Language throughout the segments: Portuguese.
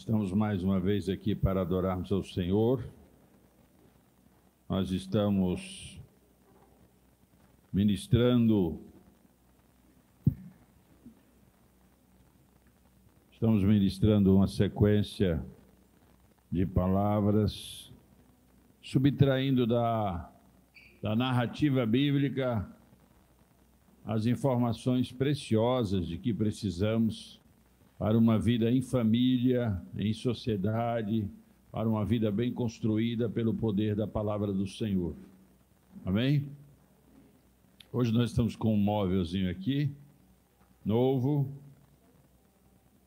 Estamos mais uma vez aqui para adorarmos ao Senhor. Nós estamos ministrando uma sequência de palavras, subtraindo da narrativa bíblica as informações preciosas de que precisamos para uma vida em família, em sociedade, para uma vida bem construída pelo poder da palavra do Senhor. Amém? Hoje nós estamos com um móvelzinho aqui, novo.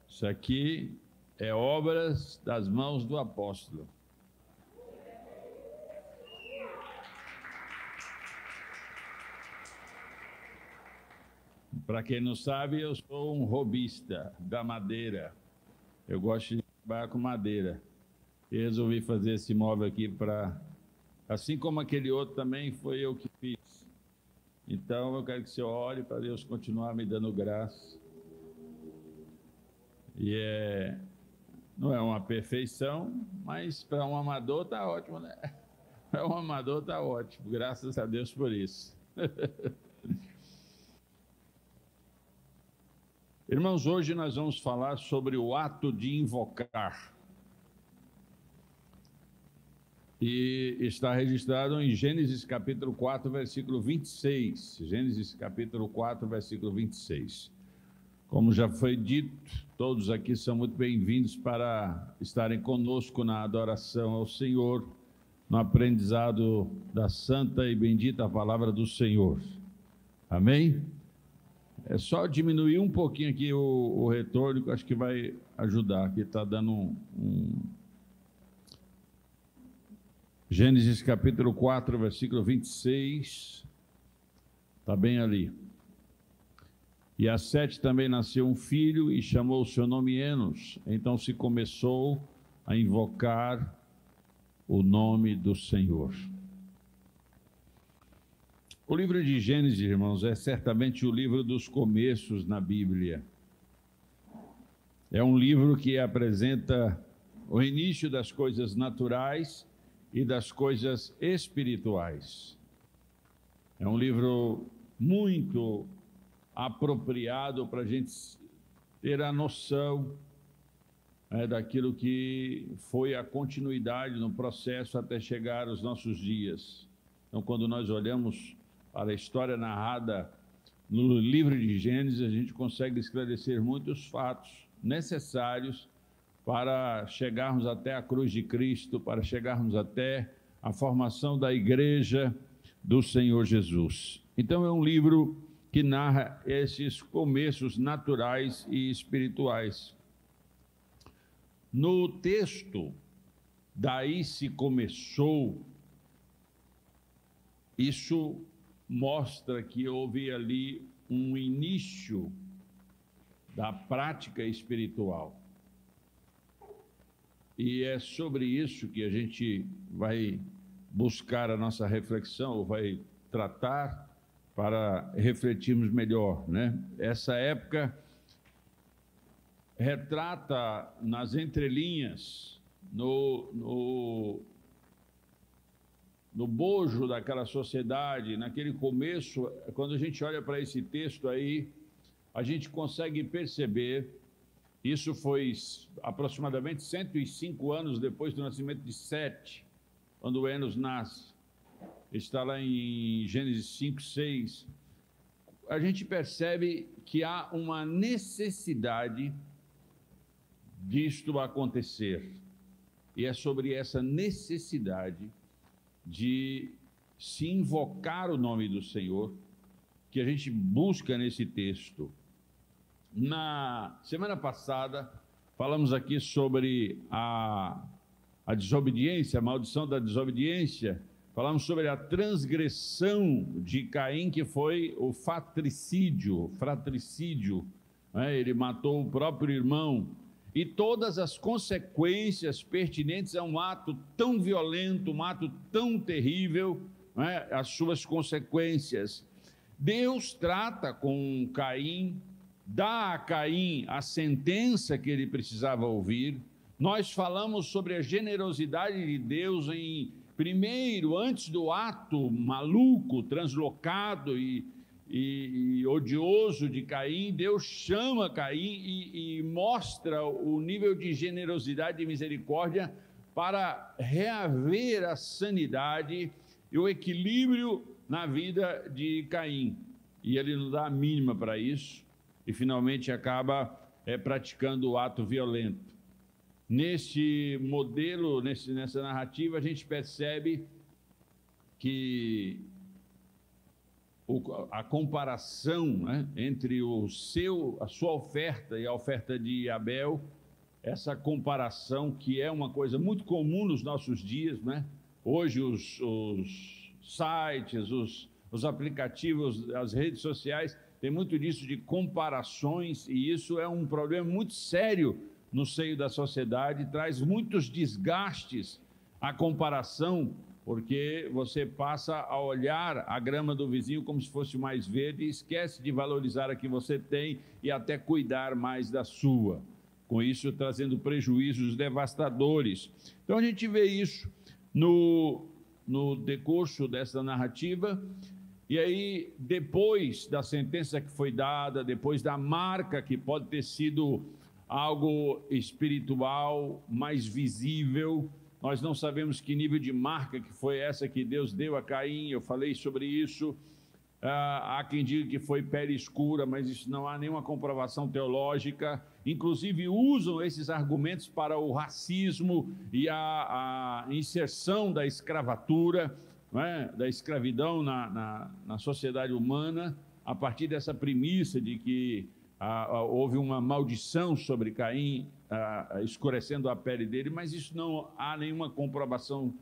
Isso aqui é obras das mãos do apóstolo. Para quem não sabe, eu sou um robista da madeira. Eu gosto de trabalhar com madeira. E resolvi fazer esse móvel aqui para... Assim como aquele outro também, foi eu que fiz. Então, eu quero que você ore para Deus continuar me dando graça. E não é uma perfeição, mas para um amador está ótimo, né? Para um amador está ótimo. Graças a Deus por isso. Irmãos, hoje nós vamos falar sobre o ato de invocar. E está registrado em Gênesis capítulo 4, versículo 26. Gênesis capítulo 4, versículo 26. Como já foi dito, todos aqui são muito bem-vindos para estarem conosco na adoração ao Senhor, no aprendizado da santa e bendita palavra do Senhor. Amém? É só diminuir um pouquinho aqui o retorno, que eu acho que vai ajudar. Aqui está dando Gênesis capítulo 4, versículo 26. Está bem ali. E a Sete também nasceu um filho e chamou o seu nome Enos. Então se começou a invocar o nome do Senhor. O livro de Gênesis, irmãos, é certamente o livro dos começos na Bíblia. É um livro que apresenta o início das coisas naturais e das coisas espirituais. É um livro muito apropriado para a gente ter a noção daquilo que foi a continuidade no processo até chegar aos nossos dias. Então, quando nós olhamos para a história narrada no livro de Gênesis, a gente consegue esclarecer muitos fatos necessários para chegarmos até a cruz de Cristo, para chegarmos até a formação da igreja do Senhor Jesus. Então, é um livro que narra esses começos naturais e espirituais. No texto, daí se começou, isso mostra que houve ali um início da prática espiritual. E é sobre isso que a gente vai buscar a nossa reflexão, ou vai tratar para refletirmos melhor, né? Essa época retrata nas entrelinhas, no bojo daquela sociedade, naquele começo, quando a gente olha para esse texto aí, a gente consegue perceber, isso foi aproximadamente 105 anos depois do nascimento de Sete, quando Enos nasce, está lá em Gênesis 5, 6, a gente percebe que há uma necessidade disto acontecer, e é sobre essa necessidade de se invocar o nome do Senhor que a gente busca nesse texto. Na semana passada, falamos aqui sobre a desobediência, a maldição da desobediência, falamos sobre a transgressão de Caim, que foi o fratricídio, né? Ele matou o próprio irmão, e todas as consequências pertinentes a um ato tão violento, um ato tão terrível, né? As suas consequências. Deus trata com Caim, dá a Caim a sentença que ele precisava ouvir, nós falamos sobre a generosidade de Deus primeiro, antes do ato maluco, translocado e odioso de Caim. Deus chama Caim e mostra o nível de generosidade e misericórdia para reaver a sanidade e o equilíbrio na vida de Caim. E ele não dá a mínima para isso e finalmente acaba praticando o ato violento. Neste modelo, nessa narrativa, a gente percebe que a comparação, né, entre a sua oferta e a oferta de Abel, essa comparação que é uma coisa muito comum nos nossos dias, né? Hoje os sites, os aplicativos, as redes sociais, tem muito disso de comparações, e isso é um problema muito sério no seio da sociedade, traz muitos desgastes à comparação, porque você passa a olhar a grama do vizinho como se fosse mais verde e esquece de valorizar a que você tem e até cuidar mais da sua, com isso trazendo prejuízos devastadores. Então a gente vê isso no decurso dessa narrativa. E aí, depois da sentença que foi dada, depois da marca que pode ter sido algo espiritual, mais visível, nós não sabemos que nível de marca que foi essa que Deus deu a Caim, eu falei sobre isso. Há quem diga que foi pele escura, mas isso não há nenhuma comprovação teológica. Inclusive usam esses argumentos para o racismo e a inserção da escravatura, não é? Da escravidão na sociedade humana, a partir dessa premissa de que houve uma maldição sobre Caim, escurecendo a pele dele, mas isso não há nenhuma comprovação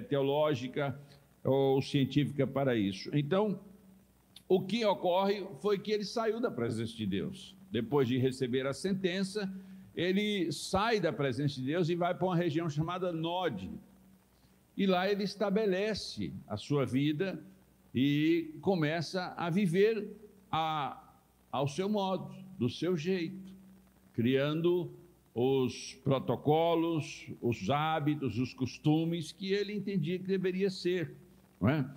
teológica ou científica para isso. Então, o que ocorre foi que ele saiu da presença de Deus. Depois de receber a sentença, ele sai da presença de Deus e vai para uma região chamada Nod. E lá ele estabelece a sua vida e começa a viver ao seu modo, do seu jeito, criando os protocolos, os hábitos, os costumes que ele entendia que deveria ser, não é?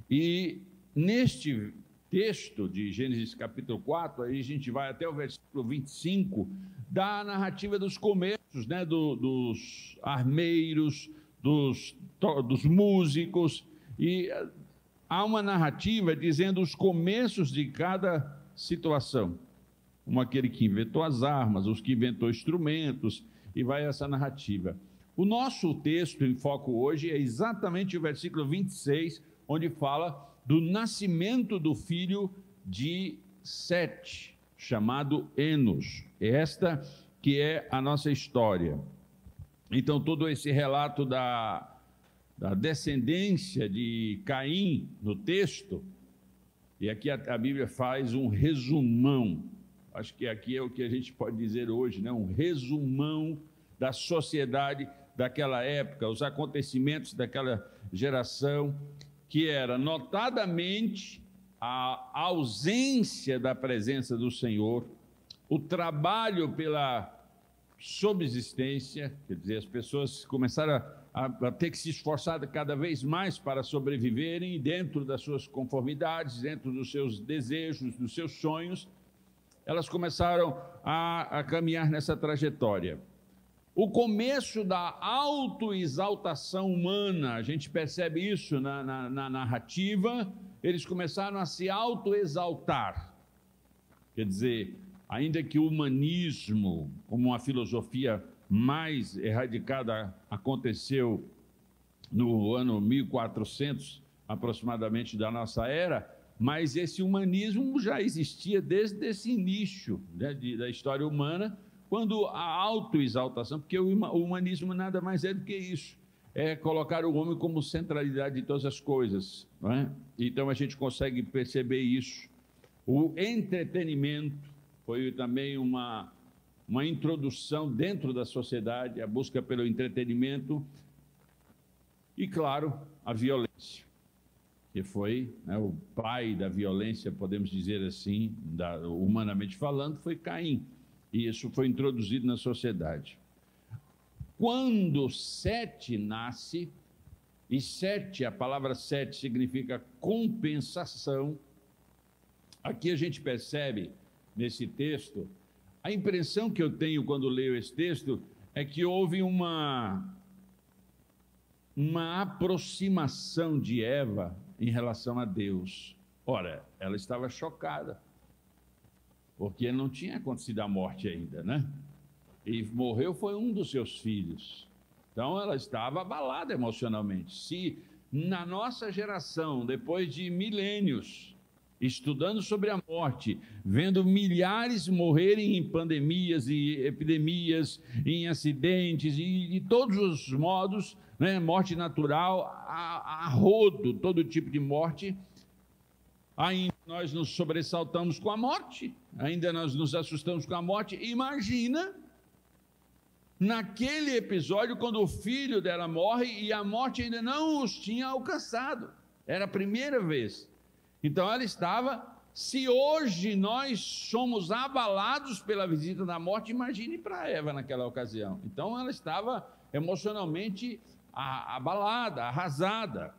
E neste texto de Gênesis capítulo 4, aí a gente vai até o versículo 25, da narrativa dos começos, né, dos armeiros, dos músicos, e há uma narrativa dizendo os começos de cada situação, como aquele que inventou as armas, os que inventou instrumentos, e vai essa narrativa. O nosso texto em foco hoje é exatamente o versículo 26, onde fala do nascimento do filho de Sete, chamado Enos. Esta que é a nossa história. Então, todo esse relato da descendência de Caim no texto, e aqui a Bíblia faz um resumão, acho que aqui é o que a gente pode dizer hoje, né? Um resumão da sociedade daquela época, os acontecimentos daquela geração, que era notadamente a ausência da presença do Senhor, o trabalho pela subsistência, quer dizer, as pessoas começaram a ter que se esforçar cada vez mais para sobreviverem dentro das suas conformidades, dentro dos seus desejos, dos seus sonhos. Elas começaram a caminhar nessa trajetória. O começo da autoexaltação humana, a gente percebe isso na narrativa, eles começaram a se autoexaltar. Quer dizer, ainda que o humanismo, como uma filosofia mais erradicada, aconteceu no ano 1400, aproximadamente, da nossa era, mas esse humanismo já existia desde esse início, né, da história humana, quando a autoexaltação, porque o humanismo nada mais é do que isso, é colocar o homem como centralidade de todas as coisas, não é? Então a gente consegue perceber isso. O entretenimento foi também uma introdução dentro da sociedade, a busca pelo entretenimento e, claro, a violência, que foi, né, o pai da violência, podemos dizer assim, humanamente falando, foi Caim. E isso foi introduzido na sociedade. quando Sete nasce, e Sete, a palavra Sete significa compensação, aqui a gente percebe nesse texto, a impressão que eu tenho quando leio esse texto é que houve uma aproximação de Eva em relação a Deus. Ora, ela estava chocada, porque não tinha acontecido a morte ainda, né? E morreu foi um dos seus filhos. Então ela estava abalada emocionalmente. Se na nossa geração, depois de milênios, estudando sobre a morte, vendo milhares morrerem em pandemias e epidemias, em acidentes e de todos os modos, né? Morte natural, a rodo, todo tipo de morte, ainda nós nos sobressaltamos com a morte, ainda nós nos assustamos com a morte. Imagina naquele episódio, quando o filho dela morre e a morte ainda não os tinha alcançado, era a primeira vez. Então ela estava, se hoje nós somos abalados pela visita da morte, imagine para Eva naquela ocasião. Então ela estava emocionalmente abalada, arrasada,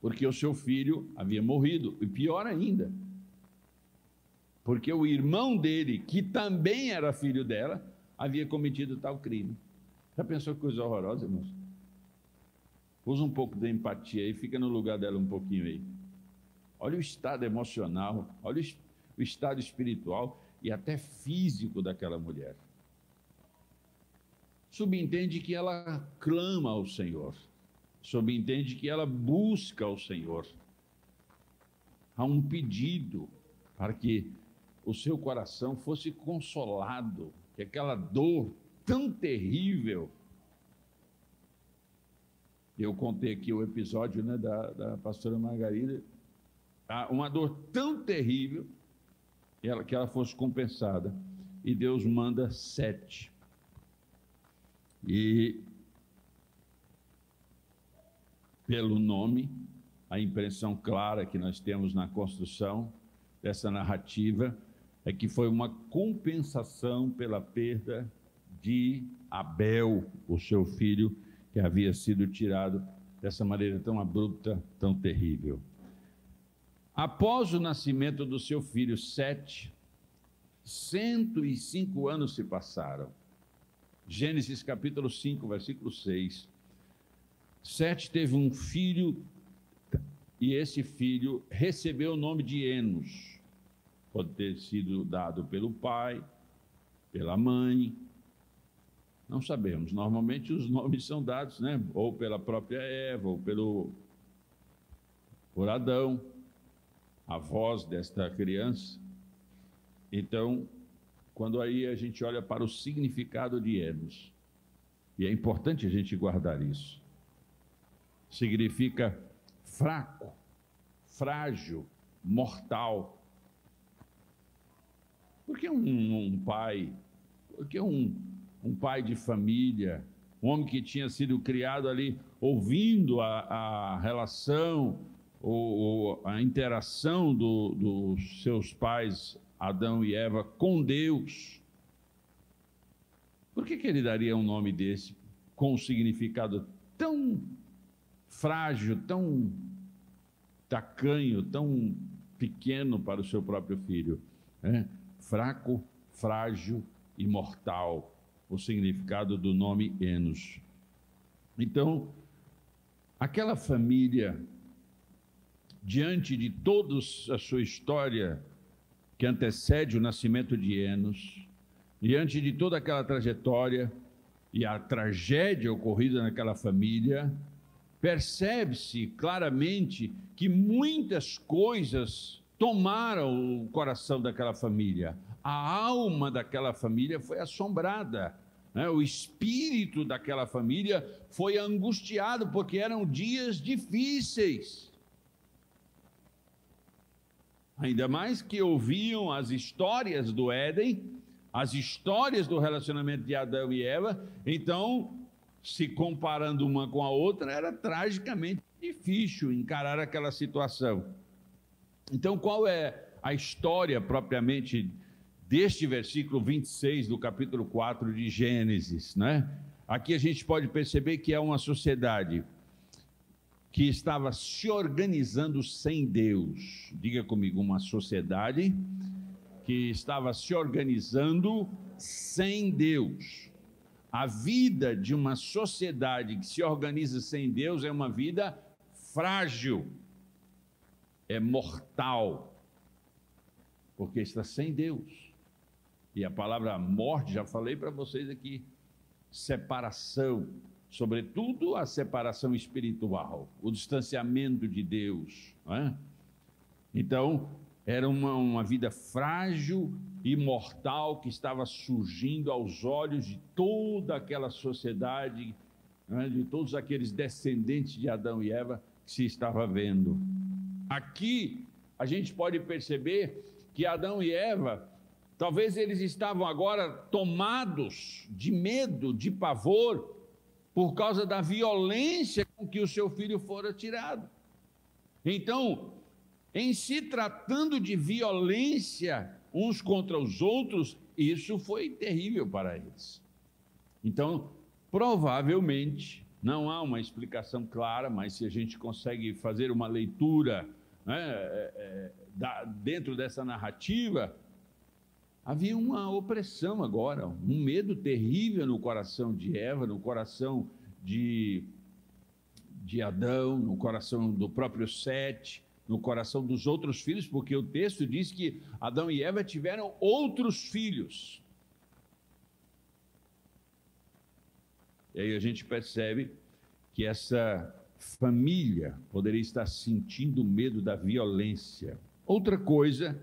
porque o seu filho havia morrido, e pior ainda, porque o irmão dele, que também era filho dela, havia cometido tal crime. Já pensou que coisa horrorosa, irmãos? Usa um pouco de empatia aí, fica no lugar dela um pouquinho aí. Olha o estado emocional, olha o estado espiritual e até físico daquela mulher. Subentende que ela clama ao Senhor, subentende que ela busca ao Senhor. Há um pedido para que o seu coração fosse consolado, que aquela dor tão terrível. Eu contei aqui o episódio, né, da pastora Margarida, uma dor tão terrível que ela fosse compensada, e Deus manda Sete. E pelo nome, a impressão clara que nós temos na construção dessa narrativa é que foi uma compensação pela perda de Abel, o seu filho, que havia sido tirado dessa maneira tão abrupta, tão terrível. Após o nascimento do seu filho Sete, 105 anos se passaram. Gênesis capítulo 5, versículo 6. Sete teve um filho, e esse filho recebeu o nome de Enos. Pode ter sido dado pelo pai, pela mãe, não sabemos. Normalmente os nomes são dados, né? Ou pela própria Eva, ou por Adão, a voz desta criança. Então, quando aí a gente olha para o significado de Enos, e é importante a gente guardar isso, significa fraco, frágil, mortal. Porque um pai, porque um pai de família, um homem que tinha sido criado ali, ouvindo a relação, ou a interação dos seus pais, Adão e Eva, com Deus, por que ele daria um nome desse, com um significado tão frágil, tão tacanho, tão pequeno para o seu próprio filho, né? Fraco, frágil e mortal, o significado do nome Enos. Então, aquela família, diante de toda a sua história que antecede o nascimento de Enos, diante de toda aquela trajetória e a tragédia ocorrida naquela família, percebe-se claramente que muitas coisas tomaram o coração daquela família. A alma daquela família foi assombrada, né? O espírito daquela família foi angustiado, porque eram dias difíceis. Ainda mais que ouviam as histórias do Éden, as histórias do relacionamento de Adão e Eva. Então, se comparando uma com a outra, era tragicamente difícil encarar aquela situação. Então, qual é a história propriamente deste versículo 26 do capítulo 4 de Gênesis, né? Aqui a gente pode perceber que é uma sociedade que estava se organizando sem Deus. Diga comigo, uma sociedade que estava se organizando sem Deus. A vida de uma sociedade que se organiza sem Deus é uma vida frágil, é mortal, porque está sem Deus. E a palavra morte, já falei para vocês aqui, separação, sobretudo a separação espiritual, o distanciamento de Deus, não é? Então, era uma vida frágil e mortal que estava surgindo aos olhos de toda aquela sociedade, não é? De todos aqueles descendentes de Adão e Eva que se estava vendo. Aqui, a gente pode perceber que Adão e Eva, talvez eles estavam agora tomados de medo, de pavor, por causa da violência com que o seu filho fora tirado. Então, em se tratando de violência uns contra os outros, isso foi terrível para eles. Então, provavelmente, não há uma explicação clara, mas se a gente consegue fazer uma leitura, né, dentro dessa narrativa, havia uma opressão agora, um medo terrível no coração de Eva, no coração de Adão, no coração do próprio Sete, no coração dos outros filhos, porque o texto diz que Adão e Eva tiveram outros filhos. E aí a gente percebe que essa família poderia estar sentindo medo da violência. Outra coisa,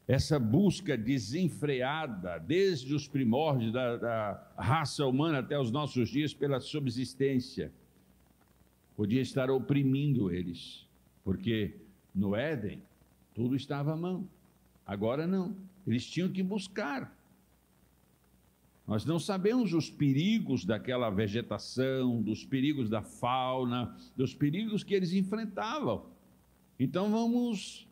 essa busca desenfreada, desde os primórdios da raça humana até os nossos dias, pela subsistência, podia estar oprimindo eles, porque no Éden tudo estava à mão, agora não, eles tinham que buscar. Nós não sabemos os perigos daquela vegetação, dos perigos da fauna, dos perigos que eles enfrentavam. Então vamos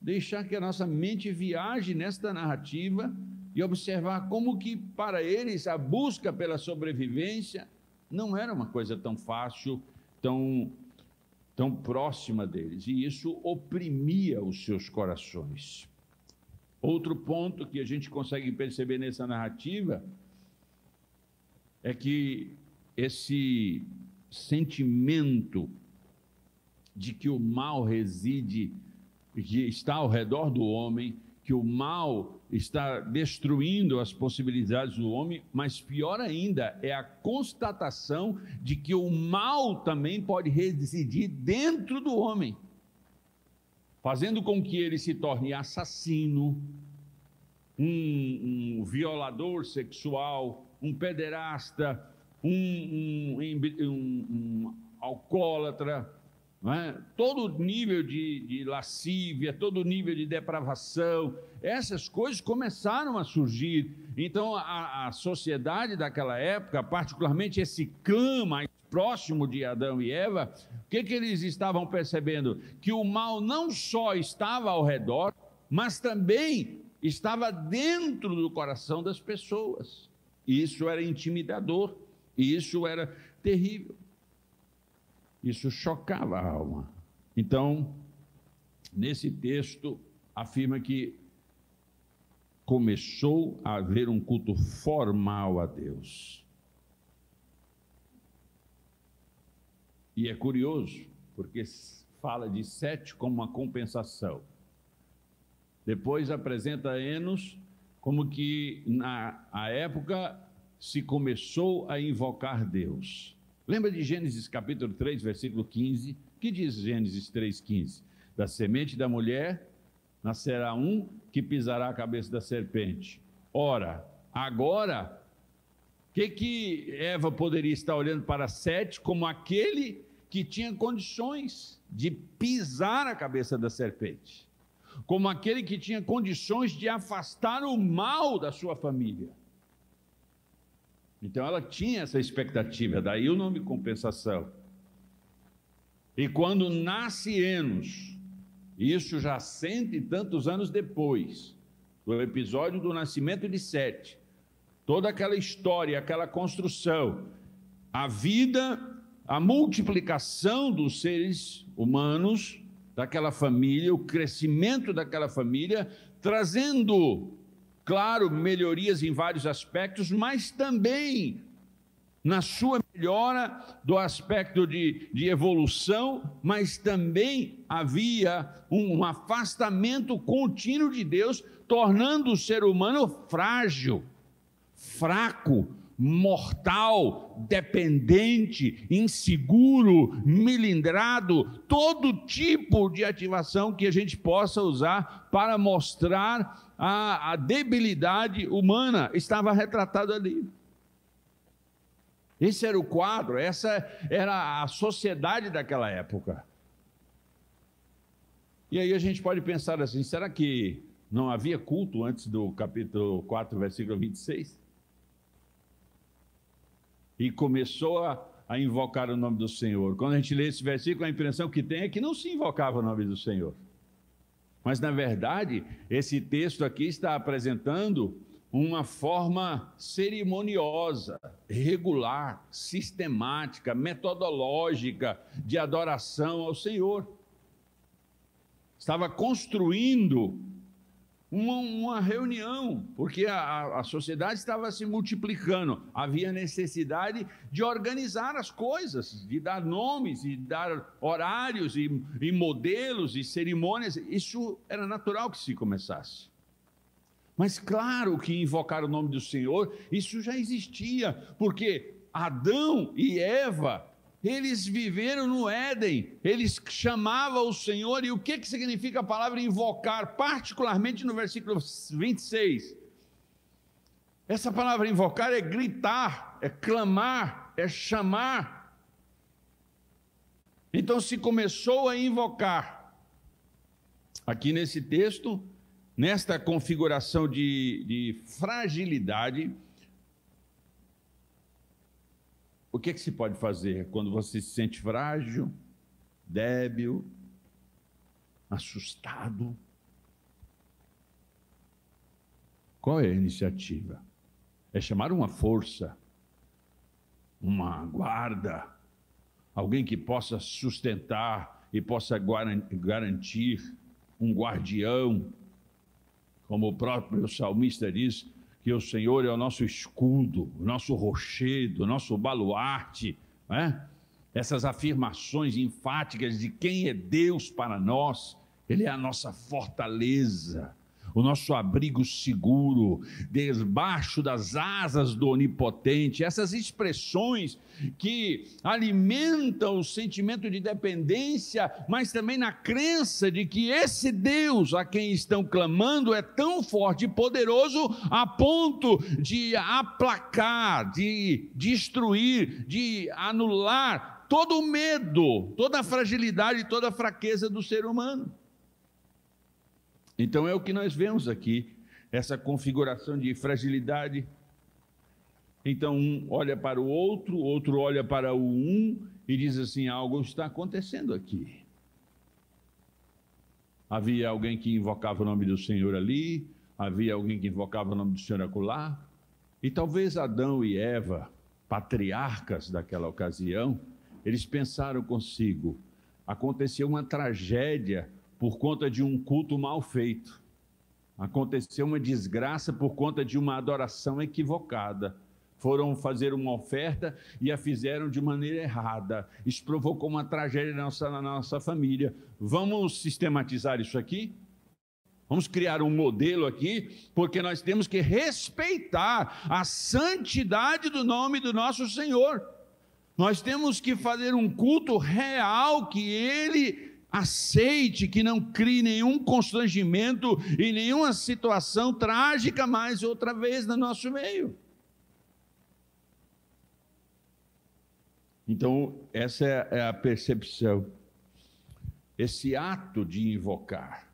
deixar que a nossa mente viaje nesta narrativa e observar como que para eles a busca pela sobrevivência não era uma coisa tão fácil, tão próxima deles, e isso oprimia os seus corações. Outro ponto que a gente consegue perceber nessa narrativa é que esse sentimento de que o mal reside, que está ao redor do homem, que o mal está destruindo as possibilidades do homem, mas pior ainda é a constatação de que o mal também pode residir dentro do homem, fazendo com que ele se torne assassino, um violador sexual, um pederasta, um alcoólatra, não é? Todo nível de lascívia, todo nível de depravação, essas coisas começaram a surgir. Então a sociedade daquela época, particularmente esse clã mais próximo de Adão e Eva, o que eles estavam percebendo? Que o mal não só estava ao redor, mas também estava dentro do coração das pessoas. Isso era intimidador, isso era terrível. Isso chocava a alma. Então, nesse texto, afirma que começou a haver um culto formal a Deus. E é curioso, porque fala de Sete como uma compensação. Depois apresenta Enos como que na época se começou a invocar Deus. Lembra de Gênesis capítulo 3, versículo 15? O que diz Gênesis 3,15? Da semente da mulher nascerá um que pisará a cabeça da serpente. Ora, agora, o que Eva poderia estar olhando para Sete como aquele que tinha condições de pisar a cabeça da serpente, como aquele que tinha condições de afastar o mal da sua família. Então ela tinha essa expectativa, daí o nome compensação. E quando nasce Enos, isso já 100 e tantos anos depois, do episódio do nascimento de Sete, toda aquela história, aquela construção, a vida, a multiplicação dos seres humanos, daquela família, o crescimento daquela família, trazendo, claro, melhorias em vários aspectos, mas também na sua melhora do aspecto de evolução, mas também havia um afastamento contínuo de Deus, tornando o ser humano frágil, fraco, mortal, dependente, inseguro, milindrado, todo tipo de ativação que a gente possa usar para mostrar a debilidade humana estava retratado ali. Esse era o quadro, essa era a sociedade daquela época. E aí a gente pode pensar assim, será que não havia culto antes do capítulo 4, versículo 26? E começou a invocar o nome do Senhor. Quando a gente lê esse versículo, a impressão que tem é que não se invocava o nome do Senhor. Mas, na verdade, esse texto aqui está apresentando uma forma cerimoniosa, regular, sistemática, metodológica de adoração ao Senhor. Estava construindo uma reunião, porque a sociedade estava se multiplicando, havia necessidade de organizar as coisas, de dar nomes, de dar horários e modelos e cerimônias. Isso era natural que se começasse. Mas claro que invocar o nome do Senhor, isso já existia, porque Adão e Eva, eles viveram no Éden, eles chamavam o Senhor. E o que significa a palavra invocar, particularmente no versículo 26? Essa palavra invocar é gritar, é clamar, é chamar. Então se começou a invocar. Aqui nesse texto, nesta configuração de fragilidade, o que se pode fazer quando você se sente frágil, débil, assustado? Qual é a iniciativa? É chamar uma força, uma guarda, alguém que possa sustentar e possa garantir, um guardião, como o próprio salmista diz, que o Senhor é o nosso escudo, o nosso rochedo, o nosso baluarte, né? Essas afirmações enfáticas de quem é Deus para nós. Ele é a nossa fortaleza, o nosso abrigo seguro, debaixo das asas do Onipotente. Essas expressões que alimentam o sentimento de dependência, mas também na crença de que esse Deus a quem estão clamando é tão forte e poderoso a ponto de aplacar, de destruir, de anular todo o medo, toda a fragilidade, toda a fraqueza do ser humano. Então é o que nós vemos aqui, essa configuração de fragilidade. Então um olha para o outro olha para o um e diz assim, algo está acontecendo aqui. Havia alguém que invocava o nome do Senhor ali, havia alguém que invocava o nome do Senhor acolá, e talvez Adão e Eva, patriarcas daquela ocasião, eles pensaram consigo, aconteceu uma tragédia por conta de um culto mal feito. Aconteceu uma desgraça por conta de uma adoração equivocada. Foram fazer uma oferta e a fizeram de maneira errada. Isso provocou uma tragédia na nossa família. Vamos sistematizar isso aqui? Vamos criar um modelo aqui, porque nós temos que respeitar a santidade do nome do nosso Senhor. Nós temos que fazer um culto real que Ele aceite, que não crie nenhum constrangimento e nenhuma situação trágica mais outra vez no nosso meio. Então, essa é a percepção. Esse ato de invocar,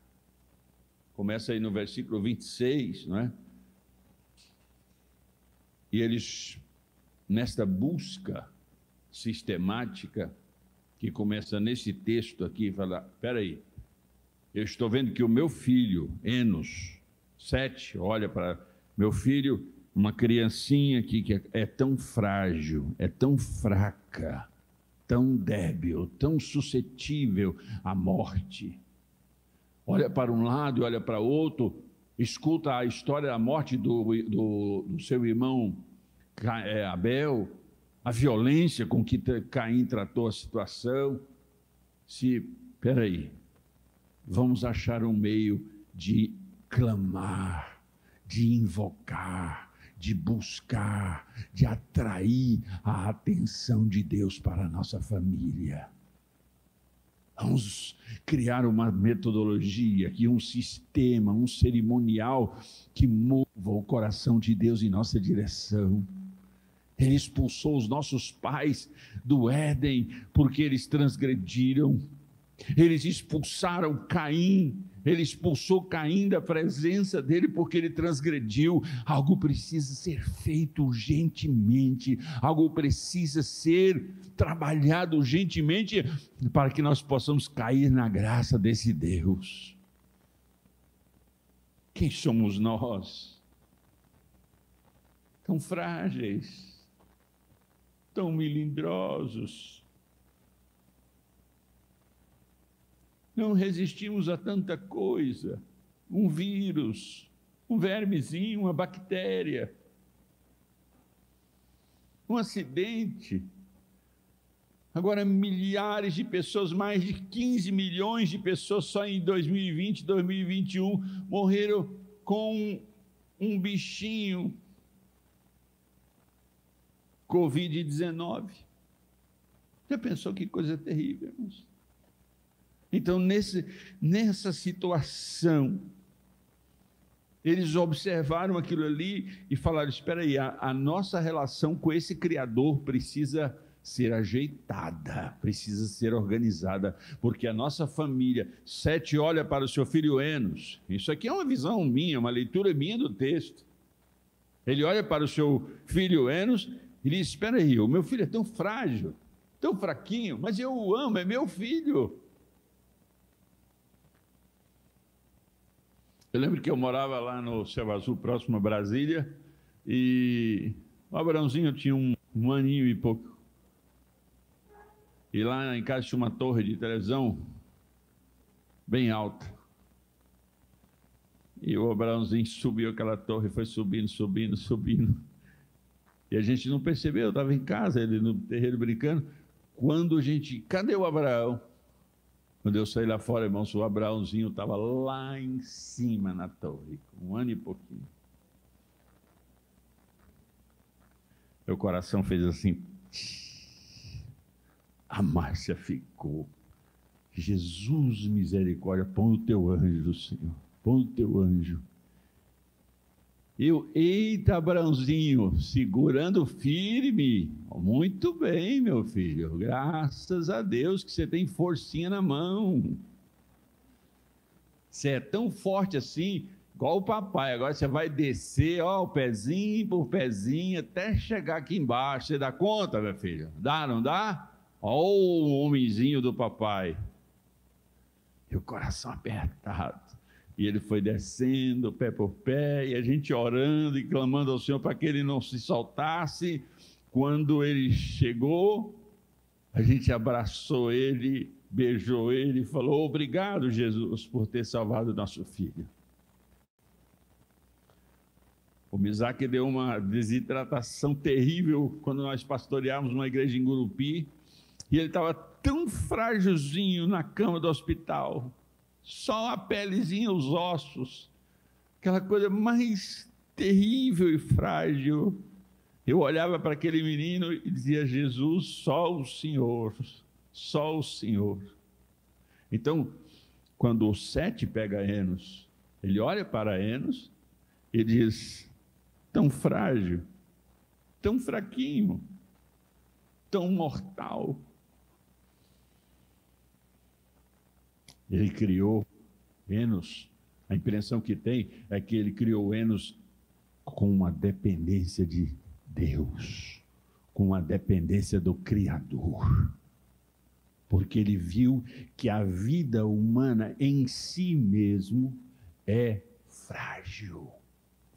começa aí no versículo 26, não é? E eles, nesta busca sistemática, que começa nesse texto aqui, fala, espera aí, eu estou vendo que o meu filho, Enos, Sete olha para meu filho, uma criancinha aqui que é tão frágil, é tão fraca, tão débil, tão suscetível à morte. Olha para um lado e olha para outro, escuta a história da morte do seu irmão Abel, a violência com que Caim tratou a situação. Espera aí, vamos achar um meio de clamar, de invocar, de buscar, de atrair a atenção de Deus para a nossa família. Vamos criar uma metodologia, um sistema, um cerimonial que mova o coração de Deus em nossa direção. Ele expulsou os nossos pais do Éden porque eles transgrediram. Eles expulsaram Caim. Ele expulsou Caim da presença dele porque ele transgrediu. Algo precisa ser feito urgentemente. Algo precisa ser trabalhado urgentemente para que nós possamos cair na graça desse Deus. Quem somos nós? Tão frágeis, tão melindrosos. Não resistimos a tanta coisa, um vírus, um vermezinho, uma bactéria, um acidente. Agora milhares de pessoas, mais de 15 milhões de pessoas só em 2020, 2021, morreram com um bichinho, Covid-19. Já pensou que coisa terrível, irmãos? Então, nessa situação, eles observaram aquilo ali e falaram, espera aí, a nossa relação com esse Criador precisa ser ajeitada, precisa ser organizada, porque a nossa família, Sete olha para o seu filho Enos, isso aqui é uma visão minha, uma leitura minha do texto, ele olha para o seu filho Enos e diz, espera aí, o meu filho é tão frágil, tão fraquinho, mas eu o amo, é meu filho. Eu lembro que eu morava lá no Céu Azul, próximo a Brasília, e o Abraãozinho tinha um aninho e pouco. E lá em casa tinha uma torre de televisão bem alta. E o Abraãozinho subiu aquela torre, foi subindo, subindo, subindo. E a gente não percebeu, eu estava em casa, ele no terreiro brincando. Quando a gente... Cadê o Abraão? Quando eu saí lá fora, irmãos, o Abraãozinho estava lá em cima na torre, com um ano e pouquinho. Meu coração fez assim. A Márcia ficou. Jesus, misericórdia, põe o teu anjo, Senhor. Põe o teu anjo. Eita, Abraãozinho, segurando firme. Muito bem, meu filho. Graças a Deus que você tem forcinha na mão. Você é tão forte assim, igual o papai. Agora você vai descer, ó, pezinho por pezinho, até chegar aqui embaixo. Você dá conta, meu filho? Dá, não dá? Ó o homenzinho do papai. E o coração apertado. E ele foi descendo, pé por pé, e a gente orando e clamando ao Senhor para que ele não se soltasse. Quando ele chegou, a gente abraçou ele, beijou ele e falou, obrigado, Jesus, por ter salvado nosso filho. O Misaque deu uma desidratação terrível quando nós pastoreávamos uma igreja em Gurupi, e ele estava tão frágilzinho na cama do hospital, só a pelezinha, os ossos, aquela coisa mais terrível e frágil. Eu olhava para aquele menino e dizia, Jesus, só o Senhor, só o Senhor. Então, quando o Sete pega Enos, ele olha para Enos e diz, tão frágil, tão fraquinho, tão mortal. Ele criou Enos, a impressão que tem é que ele criou Enos com uma dependência de Deus, com uma dependência do Criador, porque ele viu que a vida humana em si mesmo é frágil,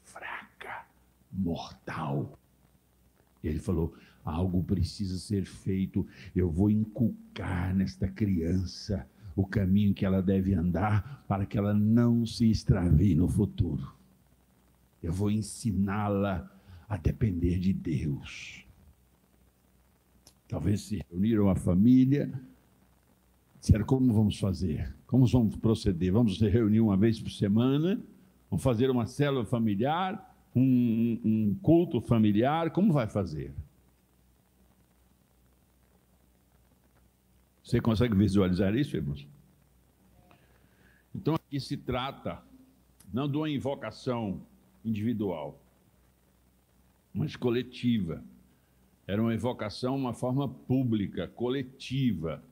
fraca, mortal. E ele falou: algo precisa ser feito, eu vou inculcar nesta criança o caminho que ela deve andar para que ela não se extravie no futuro. Eu vou ensiná-la a depender de Deus. Talvez se reuniram a família, disseram: como vamos fazer? Como vamos proceder? Vamos se reunir uma vez por semana? Vamos fazer uma célula familiar? Um culto familiar? Como vai fazer? Você consegue visualizar isso, irmãos? Então aqui se trata não de uma invocação individual, mas coletiva. Era uma invocação, uma forma pública, coletiva,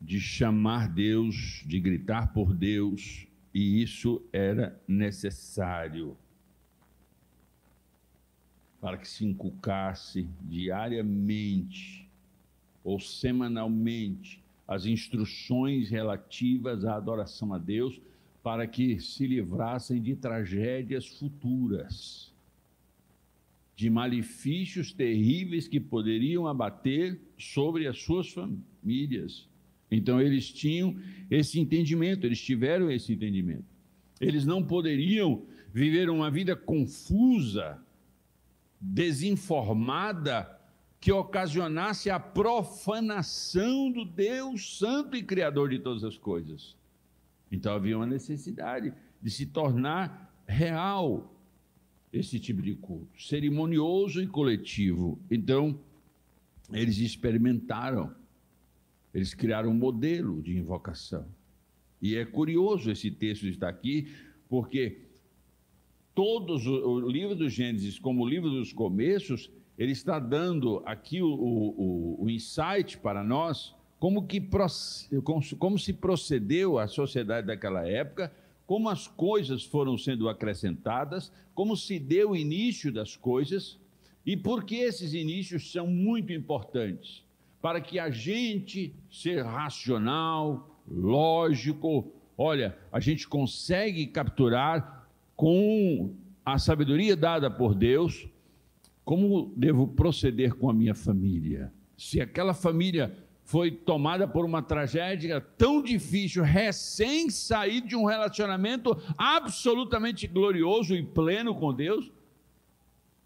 de chamar Deus, de gritar por Deus, e isso era necessário para que se inculcasse diariamente ou semanalmente as instruções relativas à adoração a Deus, para que se livrassem de tragédias futuras, de malefícios terríveis que poderiam abater sobre as suas famílias. Então eles tinham esse entendimento, eles tiveram esse entendimento. Eles não poderiam viver uma vida confusa, desinformada, que ocasionasse a profanação do Deus Santo e Criador de todas as coisas. Então havia uma necessidade de se tornar real esse tipo de culto, cerimonioso e coletivo. Então, eles experimentaram, eles criaram um modelo de invocação. E é curioso esse texto estar aqui, porque o livro do Gênesis, como o livro dos começos, ele está dando aqui o insight para nós, como se procedeu a sociedade daquela época, como as coisas foram sendo acrescentadas, como se deu o início das coisas, e por que esses inícios são muito importantes, para que a gente seja racional, lógico. Olha, a gente consegue capturar com a sabedoria dada por Deus, como devo proceder com a minha família. Se aquela família foi tomada por uma tragédia tão difícil, recém saído de um relacionamento absolutamente glorioso e pleno com Deus,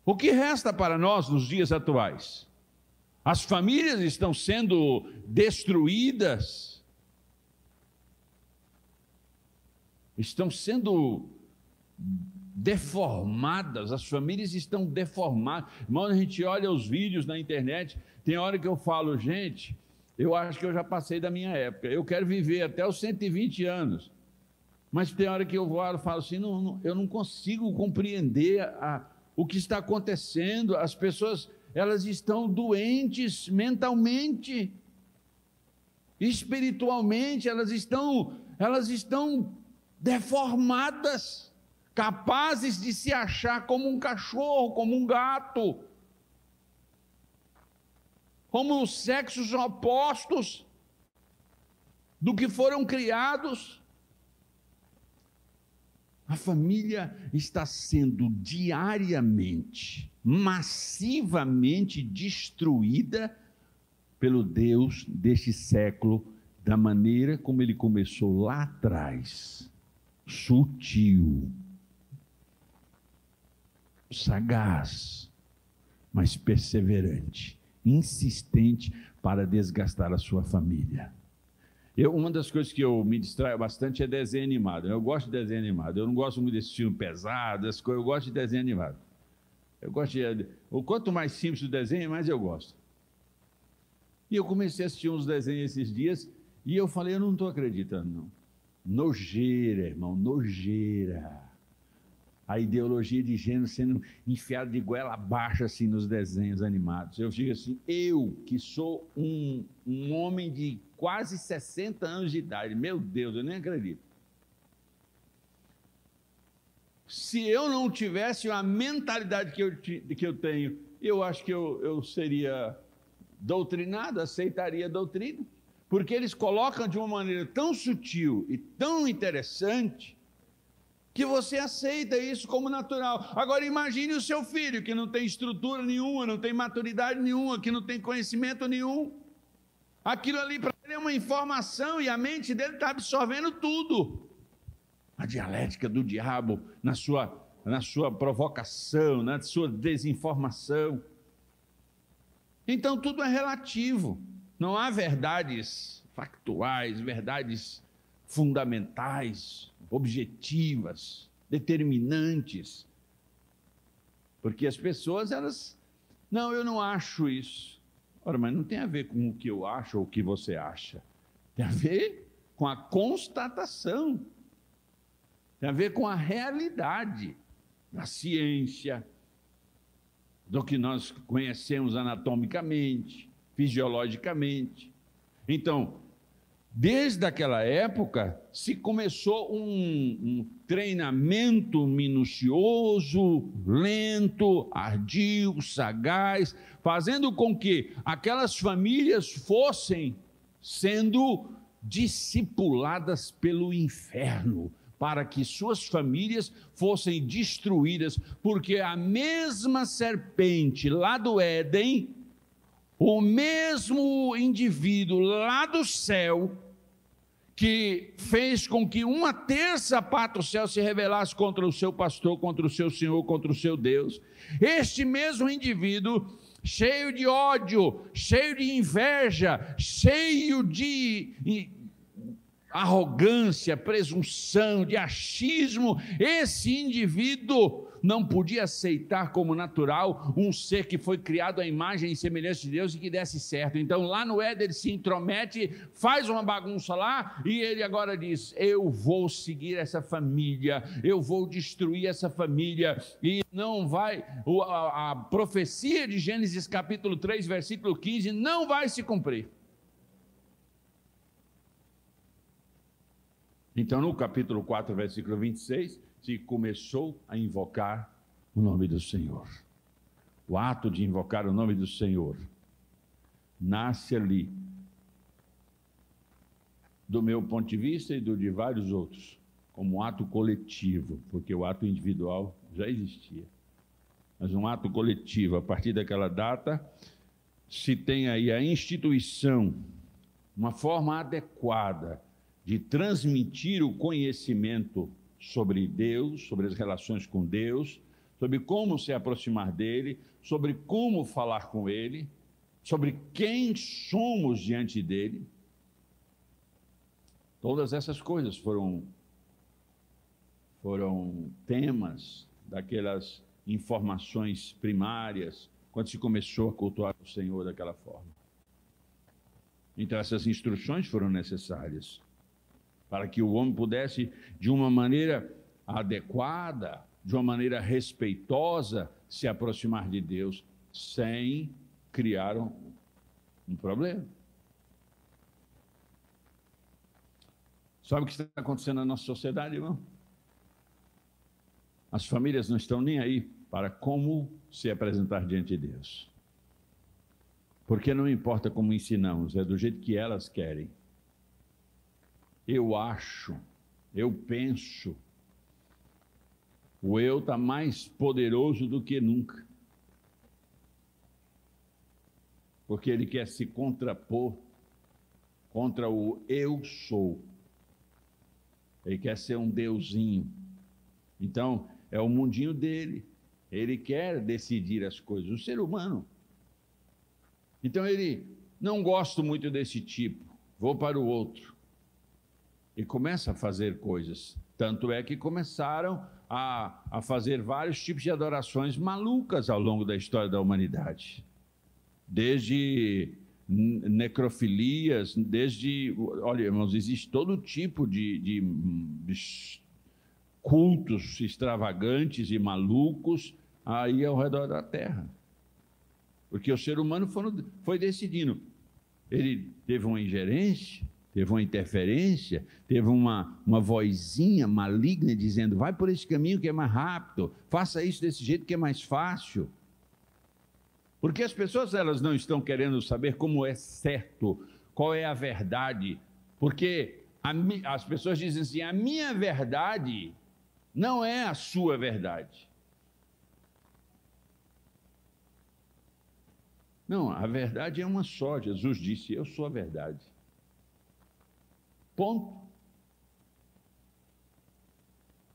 o que resta para nós nos dias atuais? As famílias estão sendo destruídas, estão sendo deformadas, as famílias estão deformadas. Irmão, a gente olha os vídeos na internet, tem hora que eu falo: gente, eu acho que eu já passei da minha época, eu quero viver até os 120 anos, mas tem hora que eu falo assim, eu não consigo compreender o que está acontecendo. As pessoas, elas estão doentes mentalmente, espiritualmente, elas estão deformadas, capazes de se achar como um cachorro, como um gato, como os sexos opostos do que foram criados. A família está sendo diariamente, massivamente destruída pelo Deus deste século, da maneira como ele começou lá atrás, sutil, sagaz, mas perseverante, insistente para desgastar a sua família. Uma das coisas que eu me distraio bastante é desenho animado. Eu gosto de desenho animado. Eu não gosto muito desse filme pesado, essas coisas. Eu gosto de desenho animado. Quanto mais simples o desenho, mais eu gosto. E eu comecei a assistir uns desenhos esses dias e eu falei: eu não estou acreditando, não. Nojeira, irmão, nojeira. A ideologia de gênero sendo enfiada de goela abaixo assim nos desenhos animados. Eu digo assim, eu que sou um homem de quase 60 anos de idade, meu Deus, eu nem acredito. Se eu não tivesse a mentalidade que eu tenho, eu acho que eu seria doutrinado, aceitaria a doutrina, porque eles colocam de uma maneira tão sutil e tão interessante que você aceita isso como natural. Agora imagine o seu filho, que não tem estrutura nenhuma, não tem maturidade nenhuma, que não tem conhecimento nenhum. Aquilo ali para ele é uma informação e a mente dele está absorvendo tudo. A dialética do diabo na sua provocação, na sua desinformação. Então tudo é relativo. Não há verdades factuais, verdades fundamentais, objetivas, determinantes. Porque as pessoas, não, eu não acho isso. Ora, mas não tem a ver com o que eu acho ou o que você acha. Tem a ver com a constatação. Tem a ver com a realidade da ciência, do que nós conhecemos anatomicamente, fisiologicamente. Então, desde aquela época, se começou um treinamento minucioso, lento, ardio, sagaz, fazendo com que aquelas famílias fossem sendo discipuladas pelo inferno, para que suas famílias fossem destruídas, porque a mesma serpente lá do Éden, o mesmo indivíduo lá do céu, que fez com que uma terça parte do céu se rebelasse contra o seu pastor, contra o seu Senhor, contra o seu Deus, este mesmo indivíduo, cheio de ódio, cheio de inveja, cheio de arrogância, presunção, de achismo, esse indivíduo não podia aceitar como natural um ser que foi criado à imagem e semelhança de Deus e que desse certo. Então lá no Éden ele se intromete, faz uma bagunça lá e ele agora diz: eu vou seguir essa família, eu vou destruir essa família, e não vai, a profecia de Gênesis capítulo 3 versículo 15 não vai se cumprir. Então, no capítulo 4, versículo 26, se começou a invocar o nome do Senhor. O ato de invocar o nome do Senhor nasce ali, do meu ponto de vista e do de vários outros, como um ato coletivo, porque o ato individual já existia. Mas um ato coletivo, a partir daquela data, se tem aí a instituição, uma forma adequada de transmitir o conhecimento sobre Deus, sobre as relações com Deus, sobre como se aproximar dele, sobre como falar com ele, sobre quem somos diante dele. Todas essas coisas foram temas daquelas informações primárias, quando se começou a cultuar o Senhor daquela forma. Então essas instruções foram necessárias, para que o homem pudesse, de uma maneira adequada, de uma maneira respeitosa, se aproximar de Deus, sem criar um problema. Sabe o que está acontecendo na nossa sociedade, irmão? As famílias não estão nem aí para como se apresentar diante de Deus. Porque não importa como ensinamos, é do jeito que elas querem. Eu acho, eu penso, o eu está mais poderoso do que nunca, porque ele quer se contrapor contra o eu sou, ele quer ser um deusinho, então é o mundinho dele, ele quer decidir as coisas, o ser humano. Então ele, não gosto muito desse tipo, vou para o outro. E começa a fazer coisas. Tanto é que começaram a fazer vários tipos de adorações malucas ao longo da história da humanidade. Desde necrofilias, olha, irmãos, existe todo tipo de cultos extravagantes e malucos aí ao redor da terra. Porque o ser humano foi decidindo. Ele teve uma ingerência, teve uma interferência, teve uma vozinha maligna dizendo: vai por esse caminho que é mais rápido, faça isso desse jeito que é mais fácil. Porque as pessoas, elas não estão querendo saber como é certo, qual é a verdade, porque as pessoas dizem assim: a minha verdade não é a sua verdade. Não, a verdade é uma só. Jesus disse: eu sou a verdade. Ponto.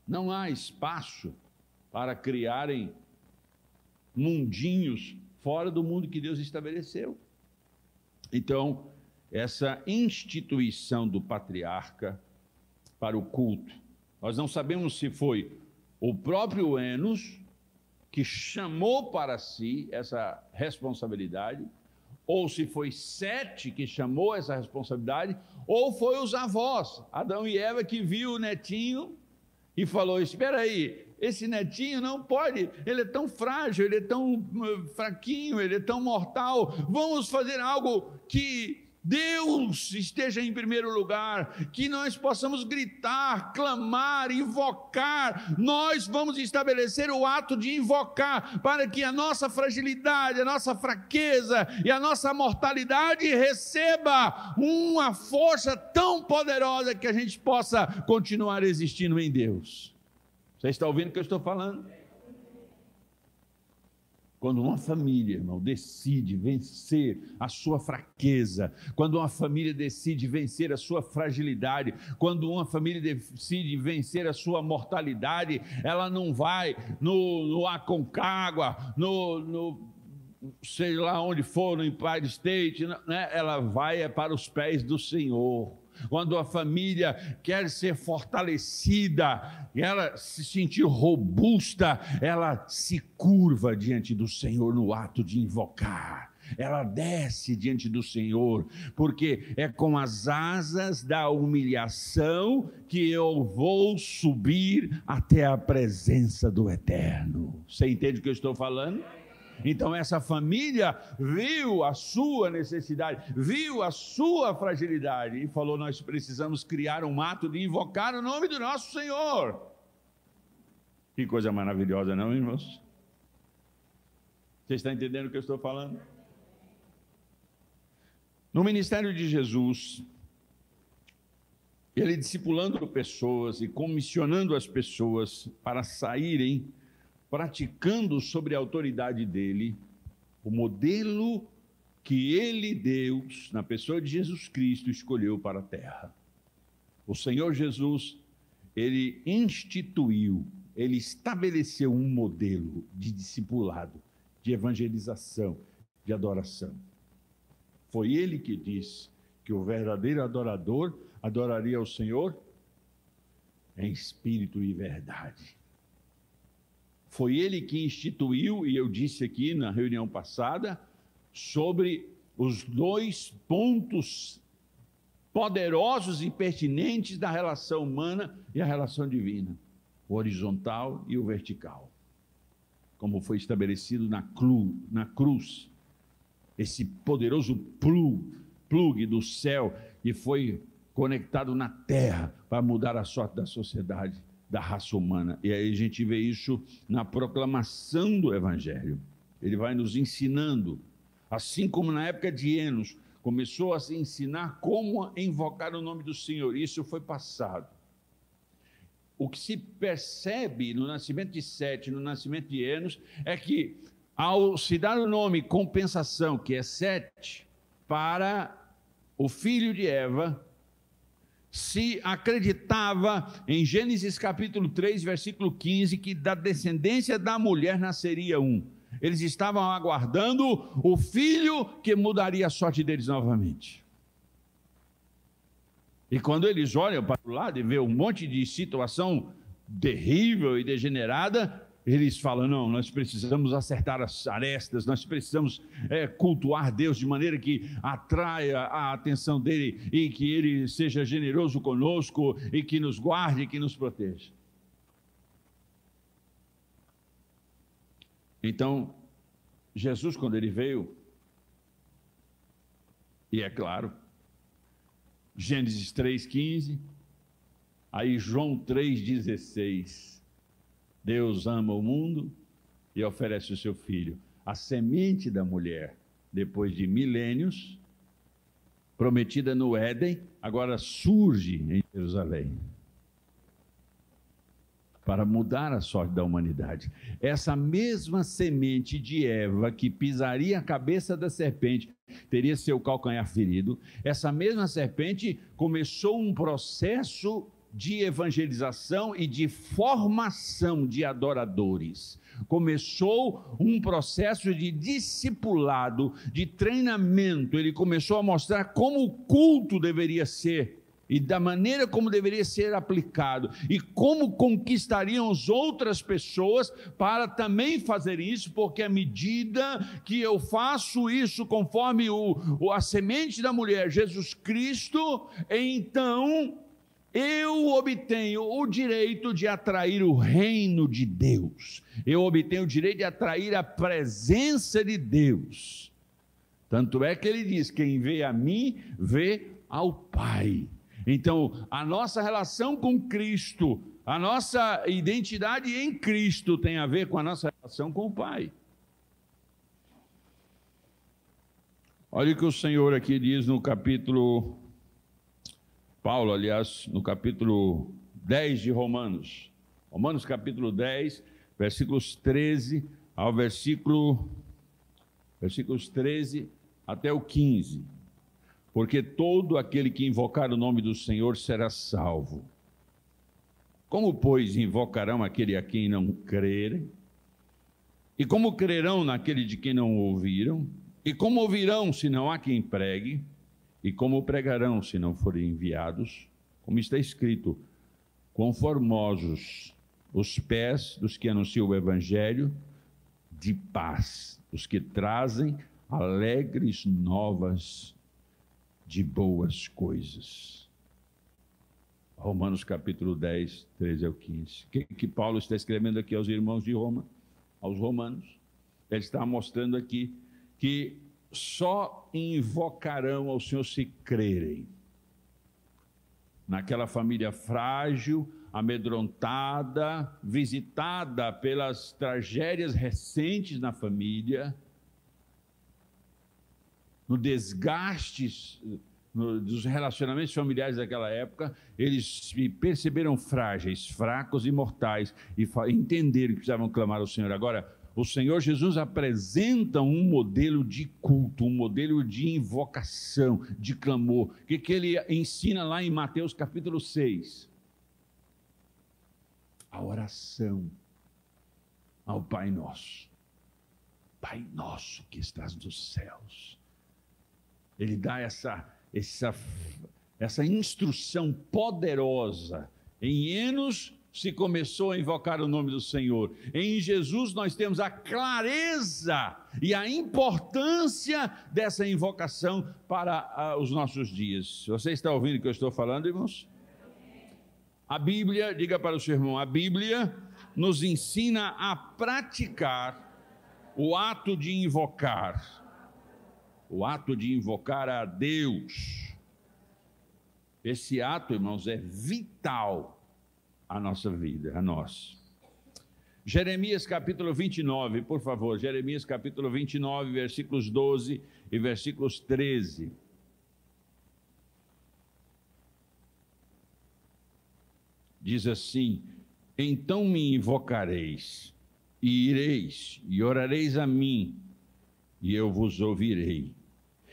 Não há espaço para criarem mundinhos fora do mundo que Deus estabeleceu. Então, essa instituição do patriarca para o culto, nós não sabemos se foi o próprio Enos que chamou para si essa responsabilidade, ou se foi Sete que chamou essa responsabilidade, ou foi os avós, Adão e Eva, que viu o netinho e falou: espera aí, esse netinho não pode, ele é tão frágil, ele é tão fraquinho, ele é tão mortal, vamos fazer algo que Deus esteja em primeiro lugar, que nós possamos gritar, clamar, invocar. Nós vamos estabelecer o ato de invocar, para que a nossa fragilidade, a nossa fraqueza e a nossa mortalidade receba uma força tão poderosa que a gente possa continuar existindo em Deus. Você está ouvindo o que eu estou falando? Quando uma família, irmão, decide vencer a sua fraqueza, quando uma família decide vencer a sua fragilidade, quando uma família decide vencer a sua mortalidade, ela não vai no Aconcagua, sei lá onde for, no Empire State, né? Ela vai para os pés do Senhor. Quando a família quer ser fortalecida, ela se sentir robusta, ela se curva diante do Senhor no ato de invocar. Ela desce diante do Senhor, porque é com as asas da humilhação que eu vou subir até a presença do Eterno. Você entende o que eu estou falando? Então essa família viu a sua necessidade, viu a sua fragilidade e falou: nós precisamos criar um ato de invocar o nome do nosso Senhor. Que coisa maravilhosa, não, irmãos? Você está entendendo o que eu estou falando? No ministério de Jesus, ele discipulando pessoas e comissionando as pessoas para saírem praticando sobre a autoridade dele, o modelo que ele, Deus, na pessoa de Jesus Cristo, escolheu para a terra. O Senhor Jesus, ele instituiu, ele estabeleceu um modelo de discipulado, de evangelização, de adoração. Foi ele que disse que o verdadeiro adorador adoraria ao Senhor em espírito e verdade. Foi ele que instituiu, e eu disse aqui na reunião passada, sobre os dois pontos poderosos e pertinentes da relação humana e a relação divina, o horizontal e o vertical, como foi estabelecido na cruz, esse poderoso plug do céu que foi conectado na terra para mudar a sorte da sociedade, da raça humana. E aí a gente vê isso na proclamação do Evangelho. Ele vai nos ensinando, assim como na época de Enos, começou a se ensinar como invocar o nome do Senhor. Isso foi passado. O que se percebe no nascimento de Sete, no nascimento de Enos, é que ao se dar o nome compensação, que é Sete, para o filho de Eva, se acreditava em Gênesis capítulo 3, versículo 15, que da descendência da mulher nasceria um. Eles estavam aguardando o filho que mudaria a sorte deles novamente. E quando eles olham para o lado e vê um monte de situação terrível e degenerada, eles falam: não, nós precisamos acertar as arestas, nós precisamos cultuar Deus de maneira que atraia a atenção dele e que ele seja generoso conosco e que nos guarde e que nos proteja. Então, Jesus, quando ele veio, e é claro, Gênesis 3,15, aí João 3,16, Deus ama o mundo e oferece o seu Filho. A semente da mulher, depois de milênios, prometida no Éden, agora surge em Jerusalém. para mudar a sorte da humanidade. Essa mesma semente de Eva que pisaria a cabeça da serpente, teria seu calcanhar ferido, essa mesma serpente começou um processo de evangelização e de formação de adoradores. Começou um processo de discipulado, de treinamento. Ele começou a mostrar como o culto deveria ser e da maneira como deveria ser aplicado, e como conquistariam as outras pessoas para também fazer isso, porque à medida que eu faço isso conforme a semente da mulher, Jesus Cristo, então eu obtenho o direito de atrair o reino de Deus, eu obtenho o direito de atrair a presença de Deus. Tanto é que ele diz: quem vê a mim, vê ao Pai. Então, a nossa relação com Cristo, a nossa identidade em Cristo tem a ver com a nossa relação com o Pai. Olha o que o Senhor aqui diz no capítulo, Paulo, aliás, no capítulo 10 de Romanos. Romanos capítulo 10, versículos 13 ao versículos 13 até o 15. Porque todo aquele que invocar o nome do Senhor será salvo. Como, pois, invocarão aquele a quem não crerem? E como crerão naquele de quem não ouviram? E como ouvirão se não há quem pregue? E como pregarão se não forem enviados? Como está escrito: quão formosos os pés dos que anunciam o evangelho de paz, os que trazem alegres novas de boas coisas. Romanos capítulo 10, 13 ao 15. O que Paulo está escrevendo aqui aos irmãos de Roma, aos romanos? Ele está mostrando aqui que só invocarão ao Senhor se crerem. Naquela família frágil, amedrontada, visitada pelas tragédias recentes na família, no desgaste dos relacionamentos familiares daquela época, eles se perceberam frágeis, fracos e mortais, e entenderam que precisavam clamar ao Senhor. Agora, o Senhor Jesus apresenta um modelo de culto, um modelo de invocação, de clamor. O que ele ensina lá em Mateus capítulo 6? A oração ao Pai Nosso. Pai Nosso que estás nos céus. Ele dá essa instrução poderosa. Em Enos se começou a invocar o nome do Senhor. Em Jesus nós temos a clareza e a importância dessa invocação para os nossos dias. Você está ouvindo o que eu estou falando, irmãos? A Bíblia, diga para o seu irmão, a Bíblia nos ensina a praticar o ato de invocar. O ato de invocar a Deus. Esse ato, irmãos, é vital à nossa vida, a nós. Jeremias capítulo 29, por favor. Jeremias capítulo 29, versículos 12 e versículos 13. Diz assim: então me invocareis, e ireis, e orareis a mim, e eu vos ouvirei.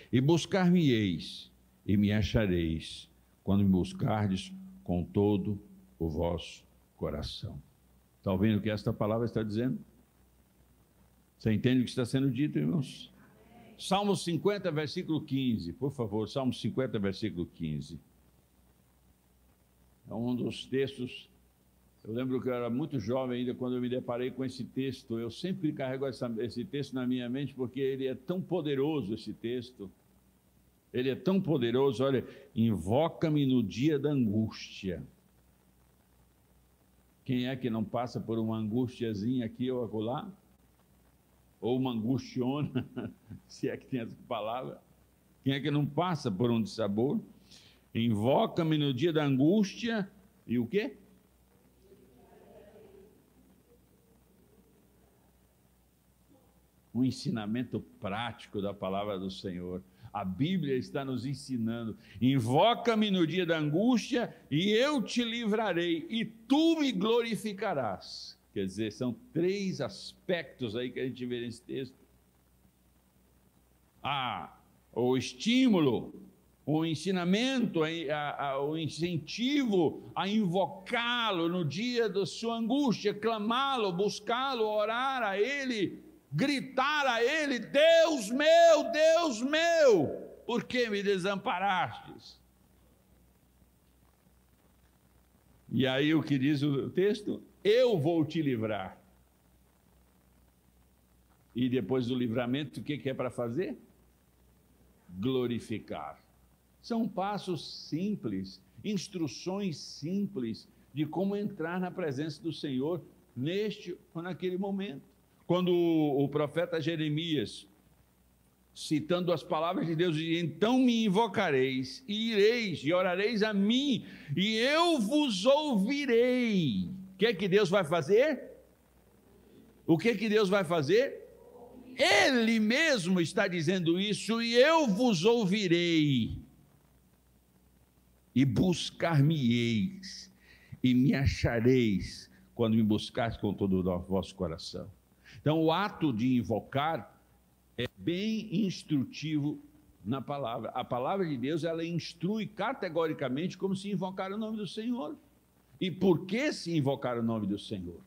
E buscar-me-eis, e me achareis, quando me buscardes com todo o vosso coração. Está ouvindo o que esta palavra está dizendo? Você entende o que está sendo dito, irmãos? Salmo 50, versículo 15, por favor, Salmo 50, versículo 15. É um dos textos. Eu lembro que eu era muito jovem ainda quando eu me deparei com esse texto. Eu sempre carrego esse texto na minha mente porque ele é tão poderoso, esse texto. Ele é tão poderoso. Olha, invoca-me no dia da angústia. Quem é que não passa por uma angustiazinha aqui ou acolá? Ou uma angustiona, se é que tem essa palavra. Quem é que não passa por um dissabor? Invoca-me no dia da angústia e o quê? Um ensinamento prático da palavra do Senhor. A Bíblia está nos ensinando: invoca-me no dia da angústia e eu te livrarei e tu me glorificarás. Quer dizer, são 3 aspectos aí que a gente vê nesse texto. O estímulo, o ensinamento, o incentivo a invocá-lo no dia da sua angústia, clamá-lo, buscá-lo, orar a Ele, gritar a Ele: Deus meu, por que me desamparastes? E aí o que diz o texto? Eu vou te livrar. E depois do livramento, o que é para fazer? Glorificar. São passos simples, instruções simples de como entrar na presença do Senhor neste ou naquele momento. Quando o profeta Jeremias, citando as palavras de Deus, diz: então me invocareis, e ireis, e orareis a mim, e eu vos ouvirei. O que é que Deus vai fazer? O que é que Deus vai fazer? Ele mesmo está dizendo isso: e eu vos ouvirei, e buscar-me-eis, e me achareis, quando me buscares com todo o vosso coração. Então, o ato de invocar é bem instrutivo na palavra. A palavra de Deus, ela instrui categoricamente como se invocar o nome do Senhor. E por que se invocar o nome do Senhor?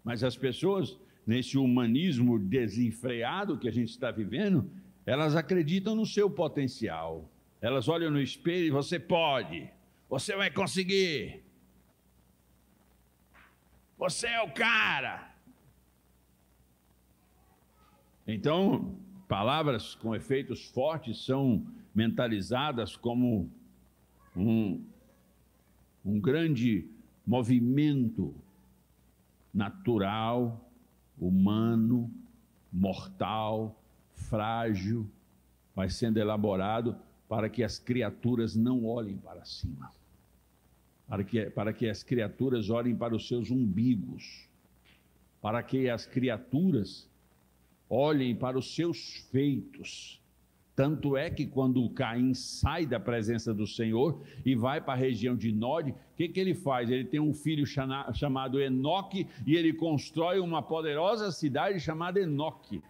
Mas as pessoas, nesse humanismo desenfreado que a gente está vivendo, elas acreditam no seu potencial. Elas olham no espelho e: você pode, você vai conseguir, você é o cara. Então, palavras com efeitos fortes são mentalizadas como um grande movimento natural, humano, mortal, frágil, vai sendo elaborado para que as criaturas não olhem para cima, para que as criaturas olhem para os seus umbigos, para que as criaturas olhem para os seus feitos. Tanto é que quando Caim sai da presença do Senhor e vai para a região de Nod, o que ele faz? Ele tem um filho chamado Enoque, e ele constrói uma poderosa cidade chamada Enoque,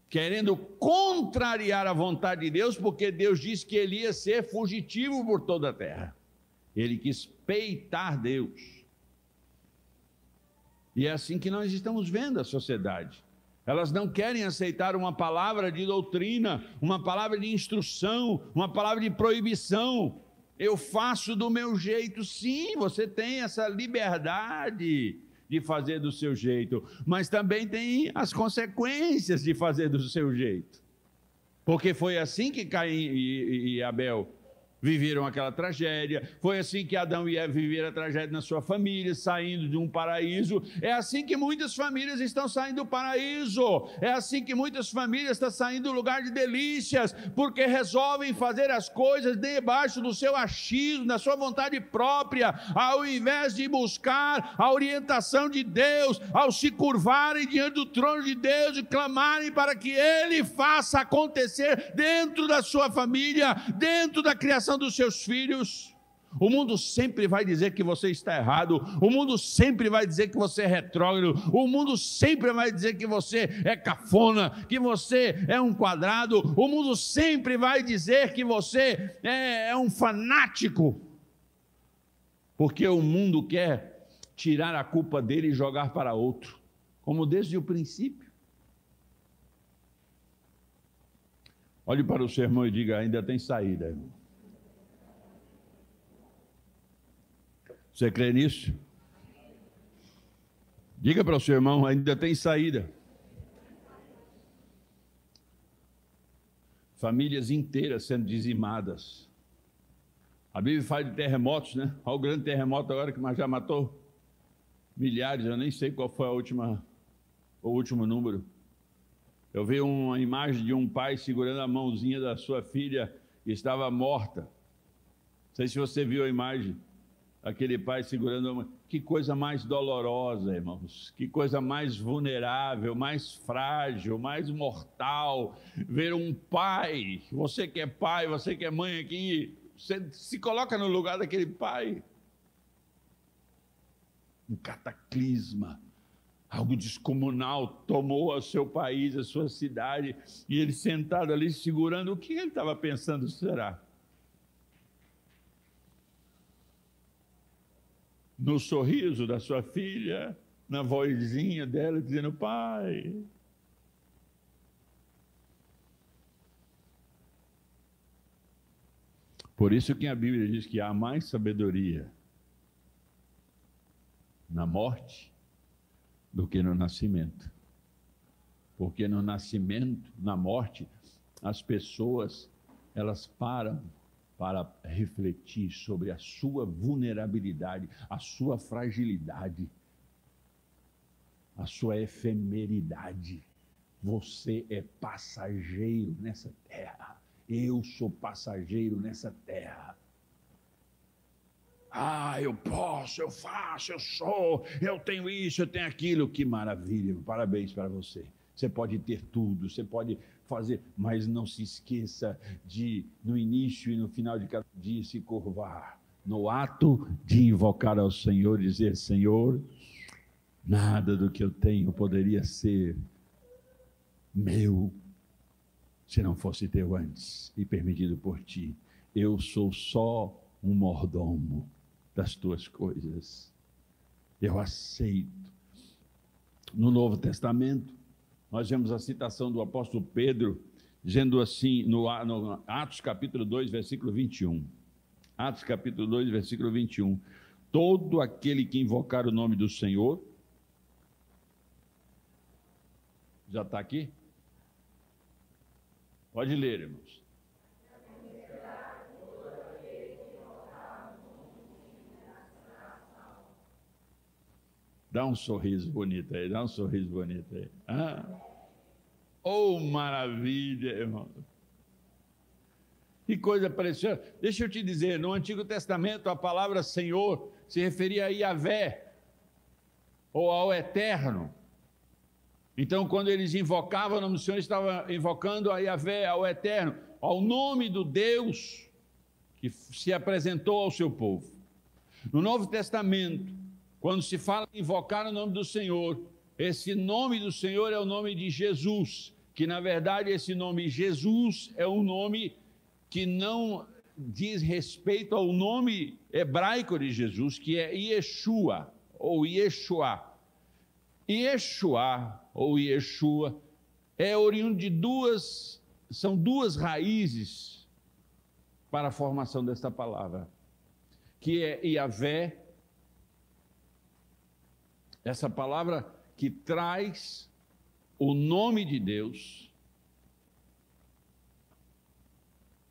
querendo contrariar a vontade de Deus, porque Deus disse que ele ia ser fugitivo por toda a terra. Ele quis peitar Deus. E é assim que nós estamos vendo a sociedade. Elas não querem aceitar uma palavra de doutrina, uma palavra de instrução, uma palavra de proibição. Eu faço do meu jeito. Sim, você tem essa liberdade de fazer do seu jeito, mas também tem as consequências de fazer do seu jeito. Porque foi assim que Caim e Abel viveram aquela tragédia, foi assim que Adão e Eva viveram a tragédia na sua família, saindo de um paraíso. É assim que muitas famílias estão saindo do paraíso, é assim que muitas famílias estão saindo do lugar de delícias, porque resolvem fazer as coisas debaixo do seu achismo, da sua vontade própria, ao invés de buscar a orientação de Deus, ao se curvarem diante do trono de Deus e clamarem para que Ele faça acontecer dentro da sua família, dentro da criação dos seus filhos. O mundo sempre vai dizer que você está errado, o mundo sempre vai dizer que você é retrógrado, o mundo sempre vai dizer que você é cafona, que você é um quadrado, o mundo sempre vai dizer que você é um fanático, porque o mundo quer tirar a culpa dele e jogar para outro, como desde o princípio. Olhe para o seu irmão e diga: ainda tem saída, irmão. Você crê nisso? Diga para o seu irmão: ainda tem saída. Famílias inteiras sendo dizimadas. A Bíblia fala de terremotos, né? Olha o grande terremoto agora que já matou milhares, eu nem sei qual foi o último número. Eu vi uma imagem de um pai segurando a mãozinha da sua filha que estava morta. Não sei se você viu a imagem. aquele pai segurando a mãe. Que coisa mais dolorosa, irmãos. Que coisa mais vulnerável, mais frágil, mais mortal. Ver um pai, você que é pai, você que é mãe aqui, você se coloca no lugar daquele pai. Um cataclisma, algo descomunal tomou o seu país, a sua cidade, e ele sentado ali segurando, o que ele estava pensando, será? No sorriso da sua filha, na vozinha dela dizendo, pai. Por isso que a Bíblia diz que há mais sabedoria na morte do que no nascimento. Porque no nascimento, na morte, as pessoas, elas param para refletir sobre a sua vulnerabilidade, a sua fragilidade, a sua efemeridade. Você é passageiro nessa terra. Eu sou passageiro nessa terra. Ah, eu posso, eu faço, eu sou, eu tenho isso, eu tenho aquilo. Que maravilha, parabéns para você. Você pode ter tudo, você pode fazer, mas não se esqueça de, no início e no final de cada dia, se curvar. No ato de invocar ao Senhor, dizer, Senhor, nada do que eu tenho poderia ser meu, se não fosse teu antes e permitido por ti. Eu sou só um mordomo das tuas coisas. Eu aceito. No Novo Testamento, nós vemos a citação do apóstolo Pedro, dizendo assim, no Atos capítulo 2, versículo 21. Atos capítulo 2, versículo 21. Todo aquele que invocar o nome do Senhor, já está aqui? Pode ler, irmãos. Dá um sorriso bonito aí, dá um sorriso bonito aí. Oh, maravilha, irmão. Que coisa preciosa. Deixa eu te dizer, no Antigo Testamento a palavra Senhor se referia a Yahvé, ou ao Eterno. Então, quando eles invocavam o nome do Senhor, eles estavam invocando a Yahvé, ao Eterno, ao nome do Deus que se apresentou ao seu povo. No Novo Testamento, quando se fala em invocar o nome do Senhor, esse nome do Senhor é o nome de Jesus, que na verdade esse nome Jesus é um nome que não diz respeito ao nome hebraico de Jesus, que é Yeshua, ou Yeshua. Yeshua, ou Yeshua, é oriundo de são duas raízes para a formação desta palavra, que é Yahvé, essa palavra que traz o nome de Deus,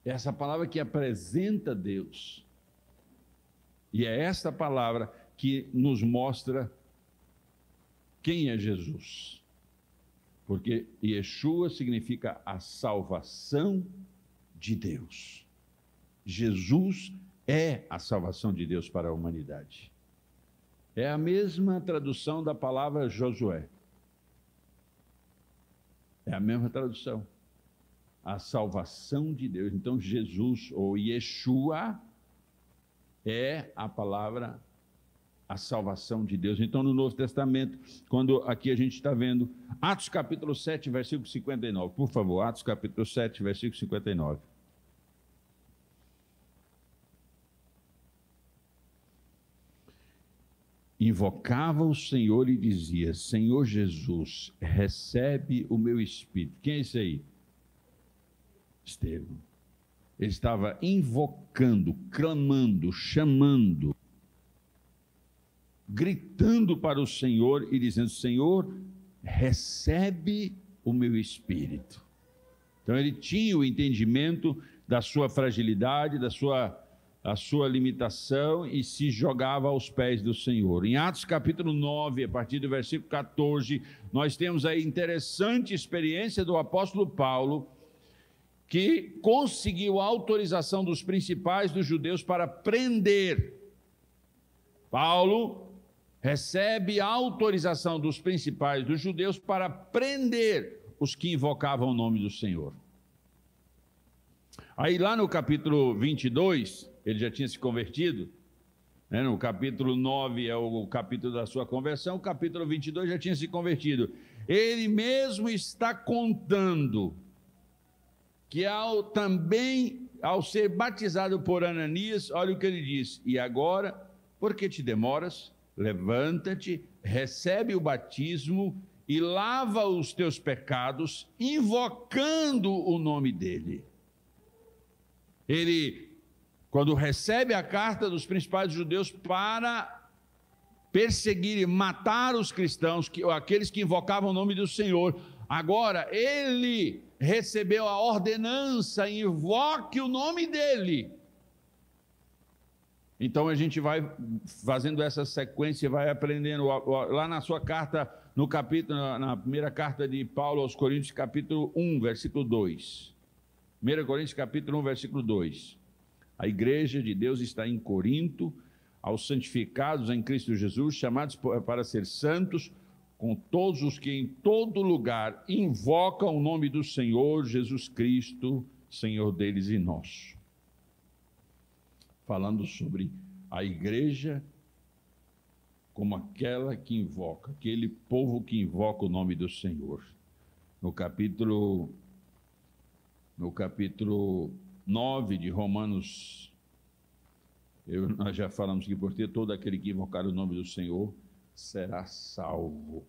essa palavra que apresenta Deus, e é esta palavra que nos mostra quem é Jesus, porque Yeshua significa a salvação de Deus. Jesus é a salvação de Deus para a humanidade. É a mesma tradução da palavra Josué. É a mesma tradução. A salvação de Deus. Então, Jesus, ou Yeshua, é a palavra, a salvação de Deus. Então, no Novo Testamento, quando aqui a gente está vendo Atos capítulo 7, versículo 59. Por favor, Atos capítulo 7, versículo 59. Invocava o Senhor e dizia, Senhor Jesus, recebe o meu espírito. Quem é esse aí? Estevão. Ele estava invocando, clamando, chamando, gritando para o Senhor e dizendo, Senhor, recebe o meu espírito. Então ele tinha o entendimento da sua fragilidade, da sua limitação e se jogava aos pés do Senhor. Em Atos capítulo 9, a partir do versículo 14, nós temos a interessante experiência do apóstolo Paulo, que conseguiu a autorização dos principais dos judeus para prender Paulo recebe a autorização dos principais dos judeus para prender os que invocavam o nome do Senhor. Aí lá no capítulo 22, ele já tinha se convertido, né? No capítulo 9 é o capítulo da sua conversão, o capítulo 22 já tinha se convertido. Ele mesmo está contando que ao ser batizado por Ananias, olha o que ele diz: e agora, por que te demoras? Levanta-te, recebe o batismo e lava os teus pecados, invocando o nome dele. Ele, quando recebe a carta dos principais judeus para perseguir e matar os cristãos, aqueles que invocavam o nome do Senhor, agora ele recebeu a ordenança: invoque o nome dele. Então a gente vai fazendo essa sequência, vai aprendendo lá na sua carta, no capítulo, na primeira carta de Paulo aos Coríntios, capítulo 1, versículo 2. 1 Coríntios, capítulo 1, versículo 2. A igreja de Deus está em Corinto, aos santificados em Cristo Jesus, chamados para ser santos, com todos os que em todo lugar invocam o nome do Senhor Jesus Cristo, Senhor deles e nosso. Falando sobre a igreja como aquela que invoca, aquele povo que invoca o nome do Senhor. No capítulo 9 de Romanos, nós já falamos que por ter todo aquele que invocar o nome do Senhor será salvo.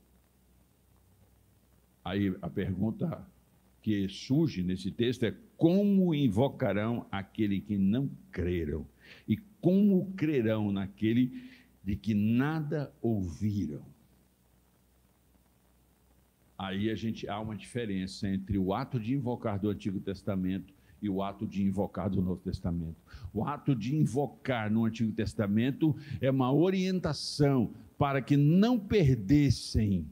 Aí a pergunta que surge nesse texto é: como invocarão aquele que não creram? E como crerão naquele de que nada ouviram? Aí há uma diferença entre o ato de invocar do Antigo Testamento e o ato de invocar do Novo Testamento. O ato de invocar no Antigo Testamento é uma orientação para que não perdessem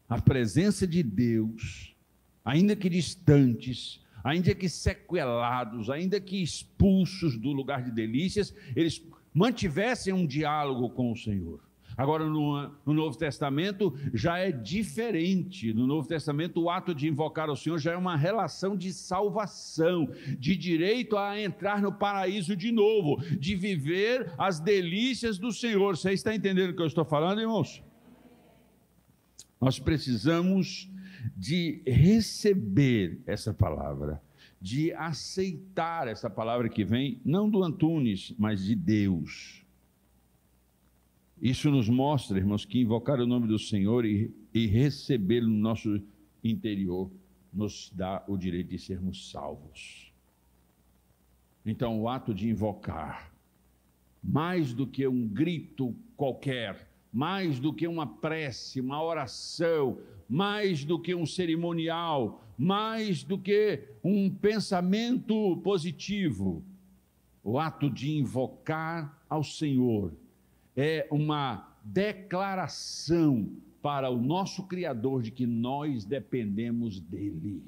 a presença de Deus, ainda que distantes, ainda que sequelados, ainda que expulsos do lugar de delícias, eles mantivessem um diálogo com o Senhor. Agora, no Novo Testamento, já é diferente. No Novo Testamento, o ato de invocar ao Senhor já é uma relação de salvação, de direito a entrar no paraíso de novo, de viver as delícias do Senhor. Você está entendendo o que eu estou falando, irmãos? Nós precisamos de receber essa palavra, de aceitar essa palavra que vem, não do Antunes, mas de Deus. Isso nos mostra, irmãos, que invocar o nome do Senhor e recebê-lo no nosso interior nos dá o direito de sermos salvos. Então, o ato de invocar, mais do que um grito qualquer, mais do que uma prece, uma oração, mais do que um cerimonial, mais do que um pensamento positivo, o ato de invocar ao Senhor é uma declaração para o nosso Criador de que nós dependemos dEle,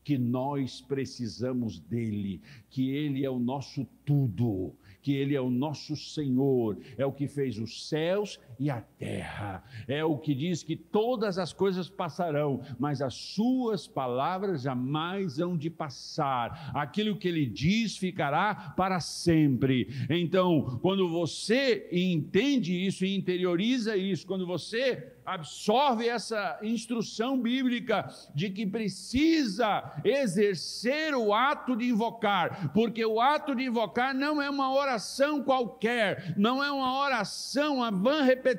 que nós precisamos dEle, que Ele é o nosso tudo, que Ele é o nosso Senhor, é o que fez os céus e a terra, é o que diz que todas as coisas passarão, mas as suas palavras jamais hão de passar, aquilo que Ele diz ficará para sempre. Então, quando você entende isso e interioriza isso, quando você absorve essa instrução bíblica de que precisa exercer o ato de invocar, porque o ato de invocar não é uma oração qualquer, não é uma oração, uma vã repetição.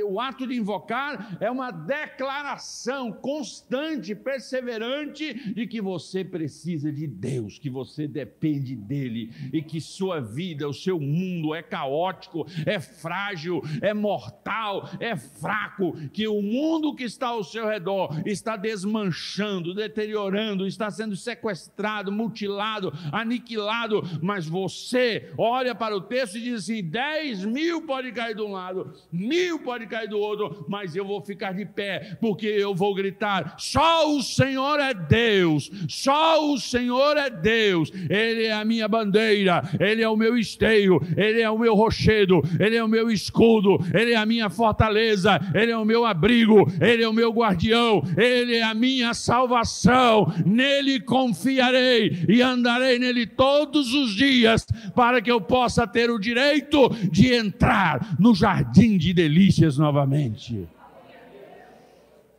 O ato de invocar é uma declaração constante, perseverante de que você precisa de Deus, que você depende dEle e que sua vida, o seu mundo é caótico, é frágil, é mortal, é fraco, que o mundo que está ao seu redor está desmanchando, deteriorando, está sendo sequestrado, mutilado, aniquilado, mas você olha para o texto e diz assim: 10.000 pode cair de um lado, 1.000 pode cair do outro, mas eu vou ficar de pé, porque eu vou gritar: só o Senhor é Deus, só o Senhor é Deus. Ele é a minha bandeira, Ele é o meu esteio, Ele é o meu rochedo, Ele é o meu escudo, Ele é a minha fortaleza, Ele é o meu abrigo, Ele é o meu guardião, Ele é a minha salvação. Nele confiarei e andarei nele todos os dias, para que eu possa ter o direito de entrar no jardim de delícias novamente.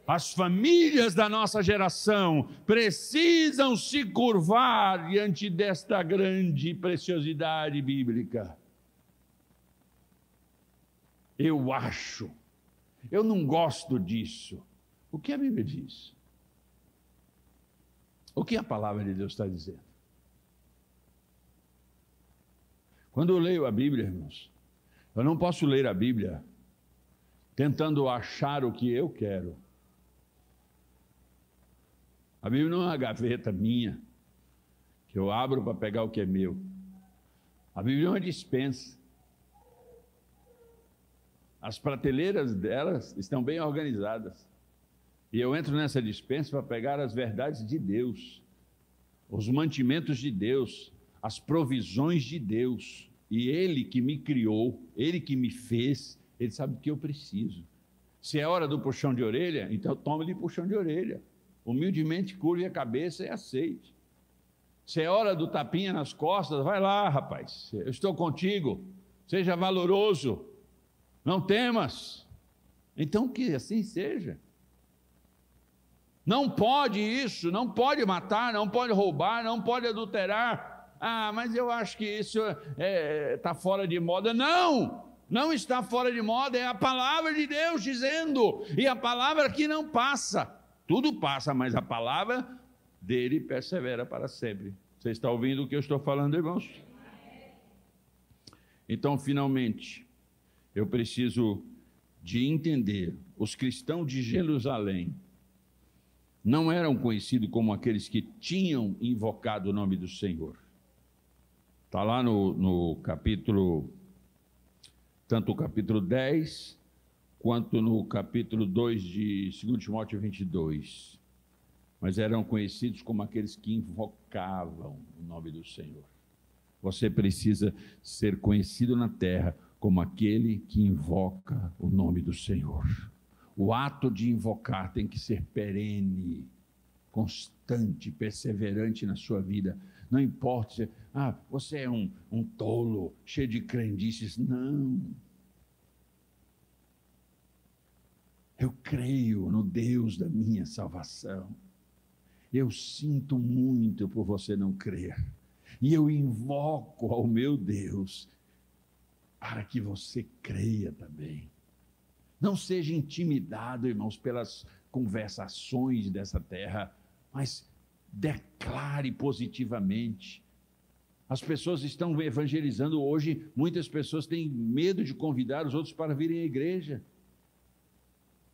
As famílias da nossa geração precisam se curvar diante desta grande preciosidade bíblica. Eu não gosto disso. O que a Bíblia diz? O que a palavra de Deus está dizendo? Quando eu leio a Bíblia, irmãos, eu não posso ler a Bíblia tentando achar o que eu quero. A Bíblia não é uma gaveta minha, que eu abro para pegar o que é meu. A Bíblia é uma despensa. As prateleiras delas estão bem organizadas. E eu entro nessa despensa para pegar as verdades de Deus, os mantimentos de Deus, as provisões de Deus. E Ele que me criou, Ele que me fez, Ele sabe o que eu preciso. Se é hora do puxão de orelha, então tome-lhe puxão de orelha. Humildemente curve a cabeça e aceite. Se é hora do tapinha nas costas, vai lá, rapaz, eu estou contigo, seja valoroso, não temas. Então que assim seja. Não pode isso, não pode matar, não pode roubar, não pode adulterar. Ah, mas eu acho que isso está fora de moda. Não está fora de moda, é a palavra de Deus dizendo, e a palavra que não passa. Tudo passa, mas a palavra dele persevera para sempre. Você está ouvindo o que eu estou falando, irmãos? Então, finalmente, eu preciso de entender, os cristãos de Jerusalém não eram conhecidos como aqueles que tinham invocado o nome do Senhor. Está lá no capítulo, tanto o capítulo 10, quanto no capítulo 2 de 2 Timóteo 22. Mas eram conhecidos como aqueles que invocavam o nome do Senhor. Você precisa ser conhecido na terra como aquele que invoca o nome do Senhor. O ato de invocar tem que ser perene, constante, perseverante na sua vida. Não importa se você é um tolo, cheio de crendices. Não. Eu creio no Deus da minha salvação. Eu sinto muito por você não crer. E eu invoco ao meu Deus para que você creia também. Não seja intimidado, irmãos, pelas conversações dessa terra, mas declare positivamente. As pessoas estão evangelizando hoje, muitas pessoas têm medo de convidar os outros para virem à igreja.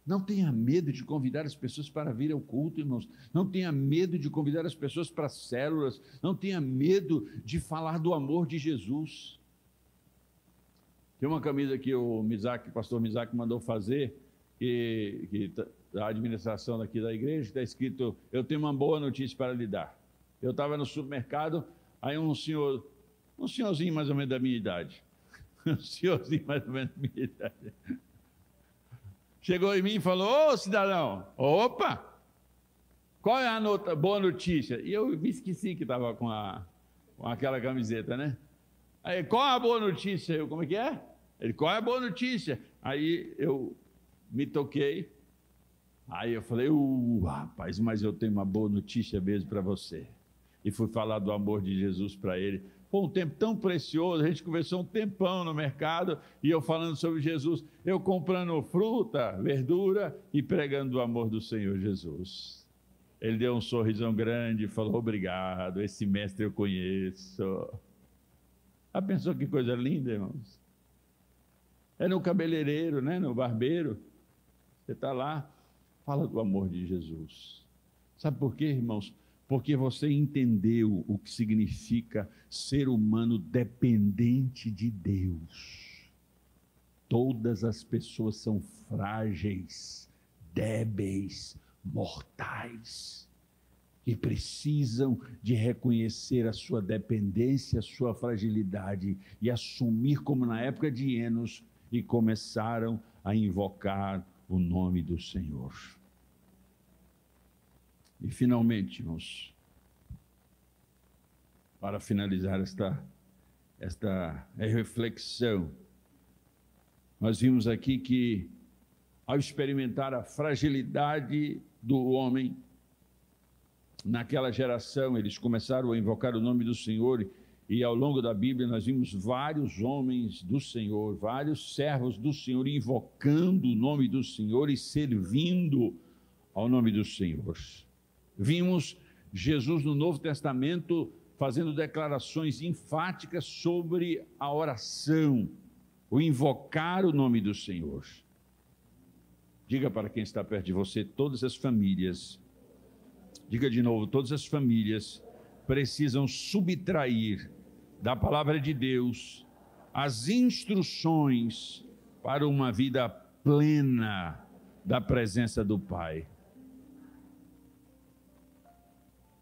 Não tenha medo de convidar as pessoas para vir ao culto, irmãos. Não tenha medo de convidar as pessoas para as células. Não tenha medo de falar do amor de Jesus. Tem uma camisa que o pastor Misak mandou fazer, que a administração daqui da igreja, está escrito: eu tenho uma boa notícia para lhe dar. Eu estava no supermercado, aí um senhorzinho mais ou menos da minha idade, chegou em mim e falou: ô cidadão, opa, qual é a boa notícia? E eu me esqueci que estava com aquela camiseta, né? Aí, qual é a boa notícia? Eu, como é que é? Ele, qual é a boa notícia? Aí eu me toquei, aí eu falei: rapaz, mas eu tenho uma boa notícia mesmo para você. E fui falar do amor de Jesus para ele. Foi um tempo tão precioso, a gente conversou um tempão no mercado, e eu falando sobre Jesus, eu comprando fruta, verdura e pregando do amor do Senhor Jesus. Ele deu um sorrisão grande e falou: obrigado, esse mestre eu conheço. Já pensou que coisa linda, irmãos? É no cabeleireiro, né? No barbeiro. Você está lá, fala do amor de Jesus. Sabe por quê, irmãos? Porque você entendeu o que significa ser humano dependente de Deus. Todas as pessoas são frágeis, débeis, mortais, que precisam de reconhecer a sua dependência, a sua fragilidade e assumir, como na época de Enos, e começaram a invocar o nome do Senhor. E finalmente, irmãos, para finalizar esta reflexão, nós vimos aqui que, ao experimentar a fragilidade do homem, naquela geração eles começaram a invocar o nome do Senhor, e ao longo da Bíblia nós vimos vários homens do Senhor, vários servos do Senhor invocando o nome do Senhor e servindo ao nome do Senhor. Vimos Jesus no Novo Testamento fazendo declarações enfáticas sobre a oração, o invocar o nome do Senhor. Diga para quem está perto de você, todas as famílias, diga de novo, todas as famílias precisam subtrair da palavra de Deus as instruções para uma vida plena da presença do Pai.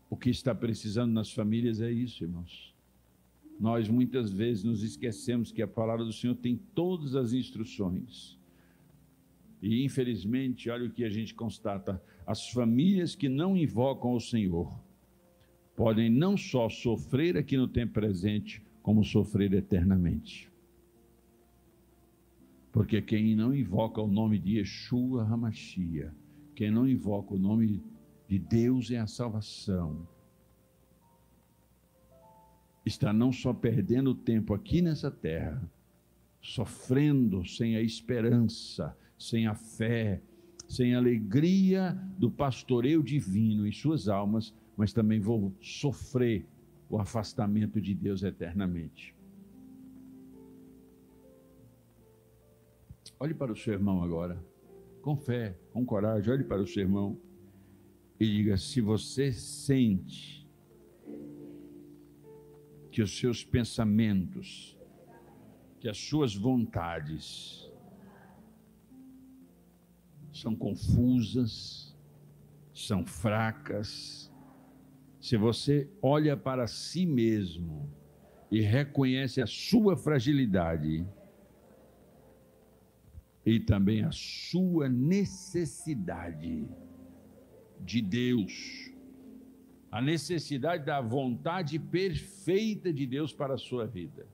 O que está precisando nas famílias é isso, irmãos. Nós muitas vezes nos esquecemos que a palavra do Senhor tem todas as instruções. E infelizmente, olha o que a gente constata: as famílias que não invocam o Senhor podem não só sofrer aqui no tempo presente, como sofrer eternamente. Porque quem não invoca o nome de Yeshua HaMashiach, quem não invoca o nome de Deus é a salvação, está não só perdendo tempo aqui nessa terra, sofrendo sem a esperança, sem a fé, sem a alegria do pastoreio divino em suas almas, mas também vou sofrer o afastamento de Deus eternamente. Olhe para o seu irmão agora, com fé, com coragem, olhe para o seu irmão e diga: se você sente que os seus pensamentos, que as suas vontades são confusas, são fracas, se você olha para si mesmo e reconhece a sua fragilidade e também a sua necessidade de Deus, a necessidade da vontade perfeita de Deus para a sua vida.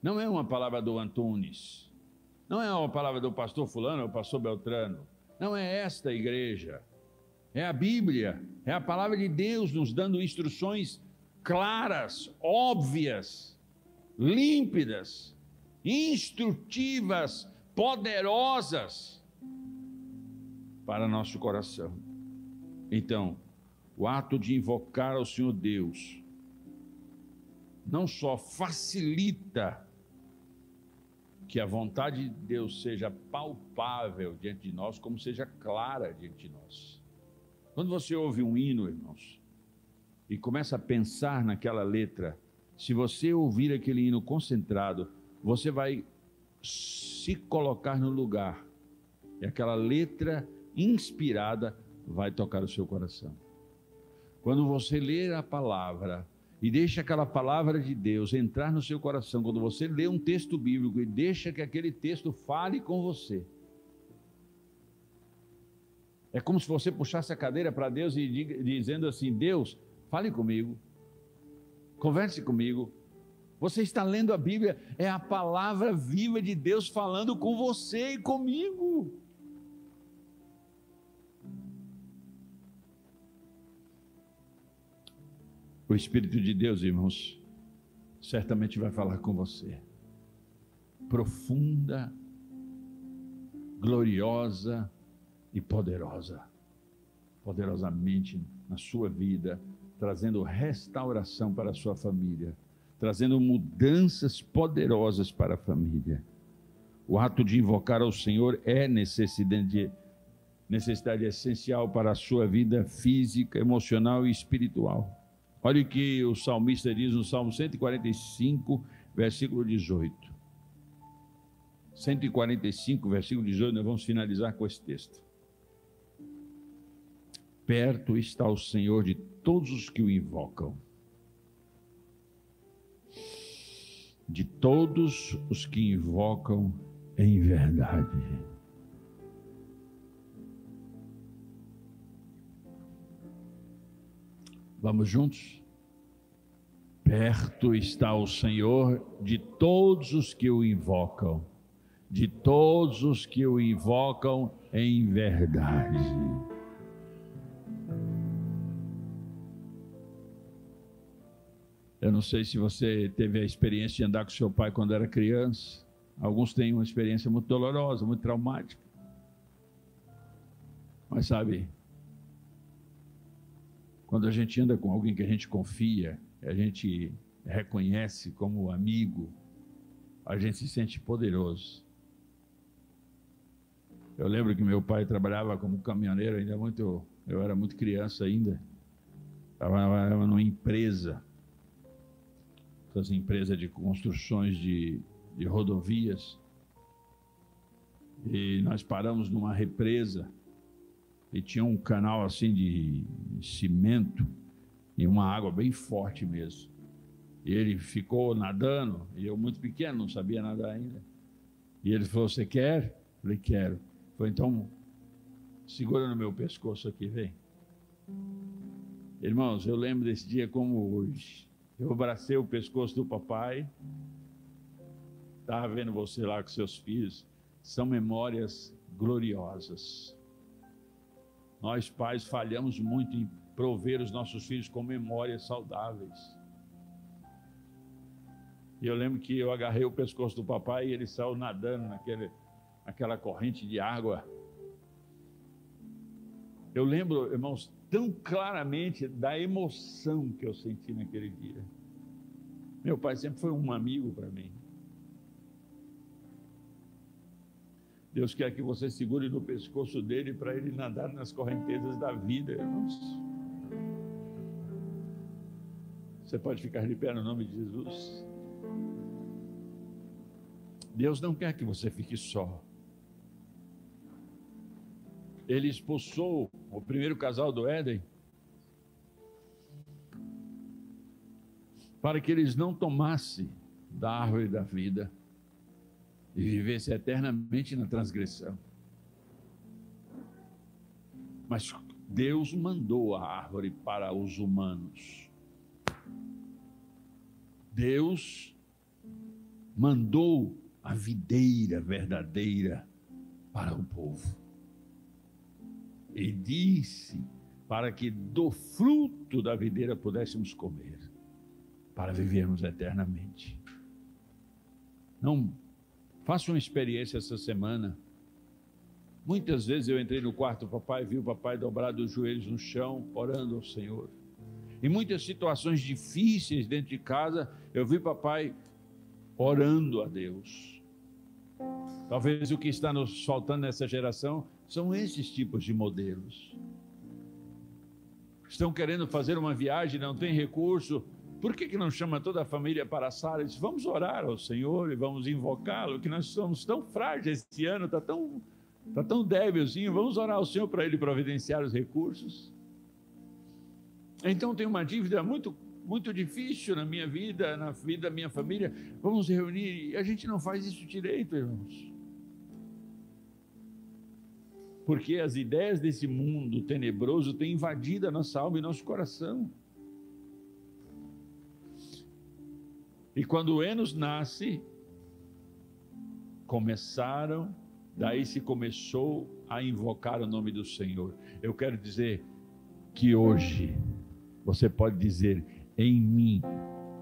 Não é uma palavra do Antunes, não é uma palavra do pastor fulano ou pastor Beltrano, não é esta igreja, é a Bíblia, é a palavra de Deus nos dando instruções claras, óbvias, límpidas, instrutivas, poderosas para nosso coração. Então, o ato de invocar ao Senhor Deus não só facilita que a vontade de Deus seja palpável diante de nós, como seja clara diante de nós. Quando você ouve um hino, irmãos, e começa a pensar naquela letra, se você ouvir aquele hino concentrado, você vai se colocar no lugar, e aquela letra inspirada vai tocar o seu coração. Quando você ler a palavra e deixa aquela palavra de Deus entrar no seu coração, quando você lê um texto bíblico e deixa que aquele texto fale com você, é como se você puxasse a cadeira para Deus e dizendo assim: Deus, fale comigo, converse comigo. Você está lendo a Bíblia, é a palavra viva de Deus falando com você e comigo. O Espírito de Deus, irmãos, certamente vai falar com você. Profunda, gloriosa e poderosamente na sua vida, trazendo restauração para a sua família, trazendo mudanças poderosas para a família. O ato de invocar ao Senhor é necessidade essencial para a sua vida física, emocional e espiritual. Olha o que o salmista diz no Salmo 145, versículo 18. 145, versículo 18, nós vamos finalizar com esse texto. Perto está o Senhor de todos os que o invocam. De todos os que invocam em verdade. Vamos juntos? Perto está o Senhor de todos os que o invocam, de todos os que o invocam em verdade. Eu não sei se você teve a experiência de andar com seu pai quando era criança. Alguns têm uma experiência muito dolorosa, muito traumática. Mas sabe, quando a gente anda com alguém que a gente confia, a gente reconhece como amigo, a gente se sente poderoso. Eu lembro que meu pai trabalhava como caminhoneiro, eu era muito criança ainda. Trabalhava numa empresa, essas empresas de construções de rodovias. E nós paramos numa represa e tinha um canal assim de cimento e uma água bem forte mesmo. E ele ficou nadando, e eu muito pequeno, não sabia nadar ainda. E ele falou: "Você quer?" Eu falei: "Quero." Foi: "Então, segura no meu pescoço aqui, vem." Irmãos, eu lembro desse dia como hoje. Eu abracei o pescoço do papai. Estava vendo você lá com seus filhos. São memórias gloriosas. Nós pais falhamos muito em prover os nossos filhos com memórias saudáveis. E eu lembro que eu agarrei o pescoço do papai e ele saiu nadando naquela corrente de água. Eu lembro, irmãos, tão claramente da emoção que eu senti naquele dia. Meu pai sempre foi um amigo para mim. Deus quer que você segure no pescoço dele para ele nadar nas correntezas da vida, irmãos. Você pode ficar de pé no nome de Jesus. Deus não quer que você fique só. Ele expulsou o primeiro casal do Éden para que eles não tomassem da árvore da vida e vivessem eternamente na transgressão. Mas Deus mandou a árvore para os humanos. Deus mandou a videira verdadeira para o povo. E disse para que do fruto da videira pudéssemos comer, para vivermos eternamente. Não faça uma experiência essa semana. Muitas vezes eu entrei no quarto do papai, vi o papai dobrado os joelhos no chão, orando ao Senhor. Em muitas situações difíceis dentro de casa, eu vi papai orando a Deus. Talvez o que está nos faltando nessa geração são esses tipos de modelos. Estão querendo fazer uma viagem, não tem recurso. Por que não chama toda a família para a sala e diz: "Vamos orar ao Senhor e vamos invocá-lo, que nós somos tão frágeis esse ano, está tão débilzinho, vamos orar ao Senhor para Ele providenciar os recursos." Então tem uma dívida muito, muito difícil na minha vida, na vida da minha família, vamos reunir, e a gente não faz isso direito, irmãos. Porque as ideias desse mundo tenebroso têm invadido a nossa alma e nosso coração. E quando Enos nasce, daí se começou a invocar o nome do Senhor. Eu quero dizer que hoje você pode dizer: em mim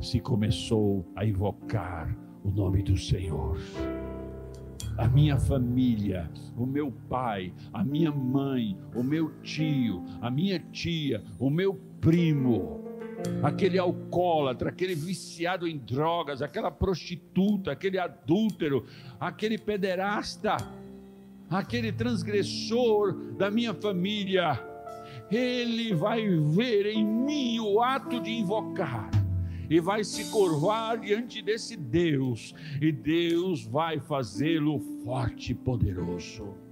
se começou a invocar o nome do Senhor. A minha família, o meu pai, a minha mãe, o meu tio, a minha tia, o meu primo, aquele alcoólatra, aquele viciado em drogas, aquela prostituta, aquele adúltero, aquele pederasta, aquele transgressor da minha família, ele vai ver em mim o ato de invocar e vai se curvar diante desse Deus, e Deus vai fazê-lo forte e poderoso.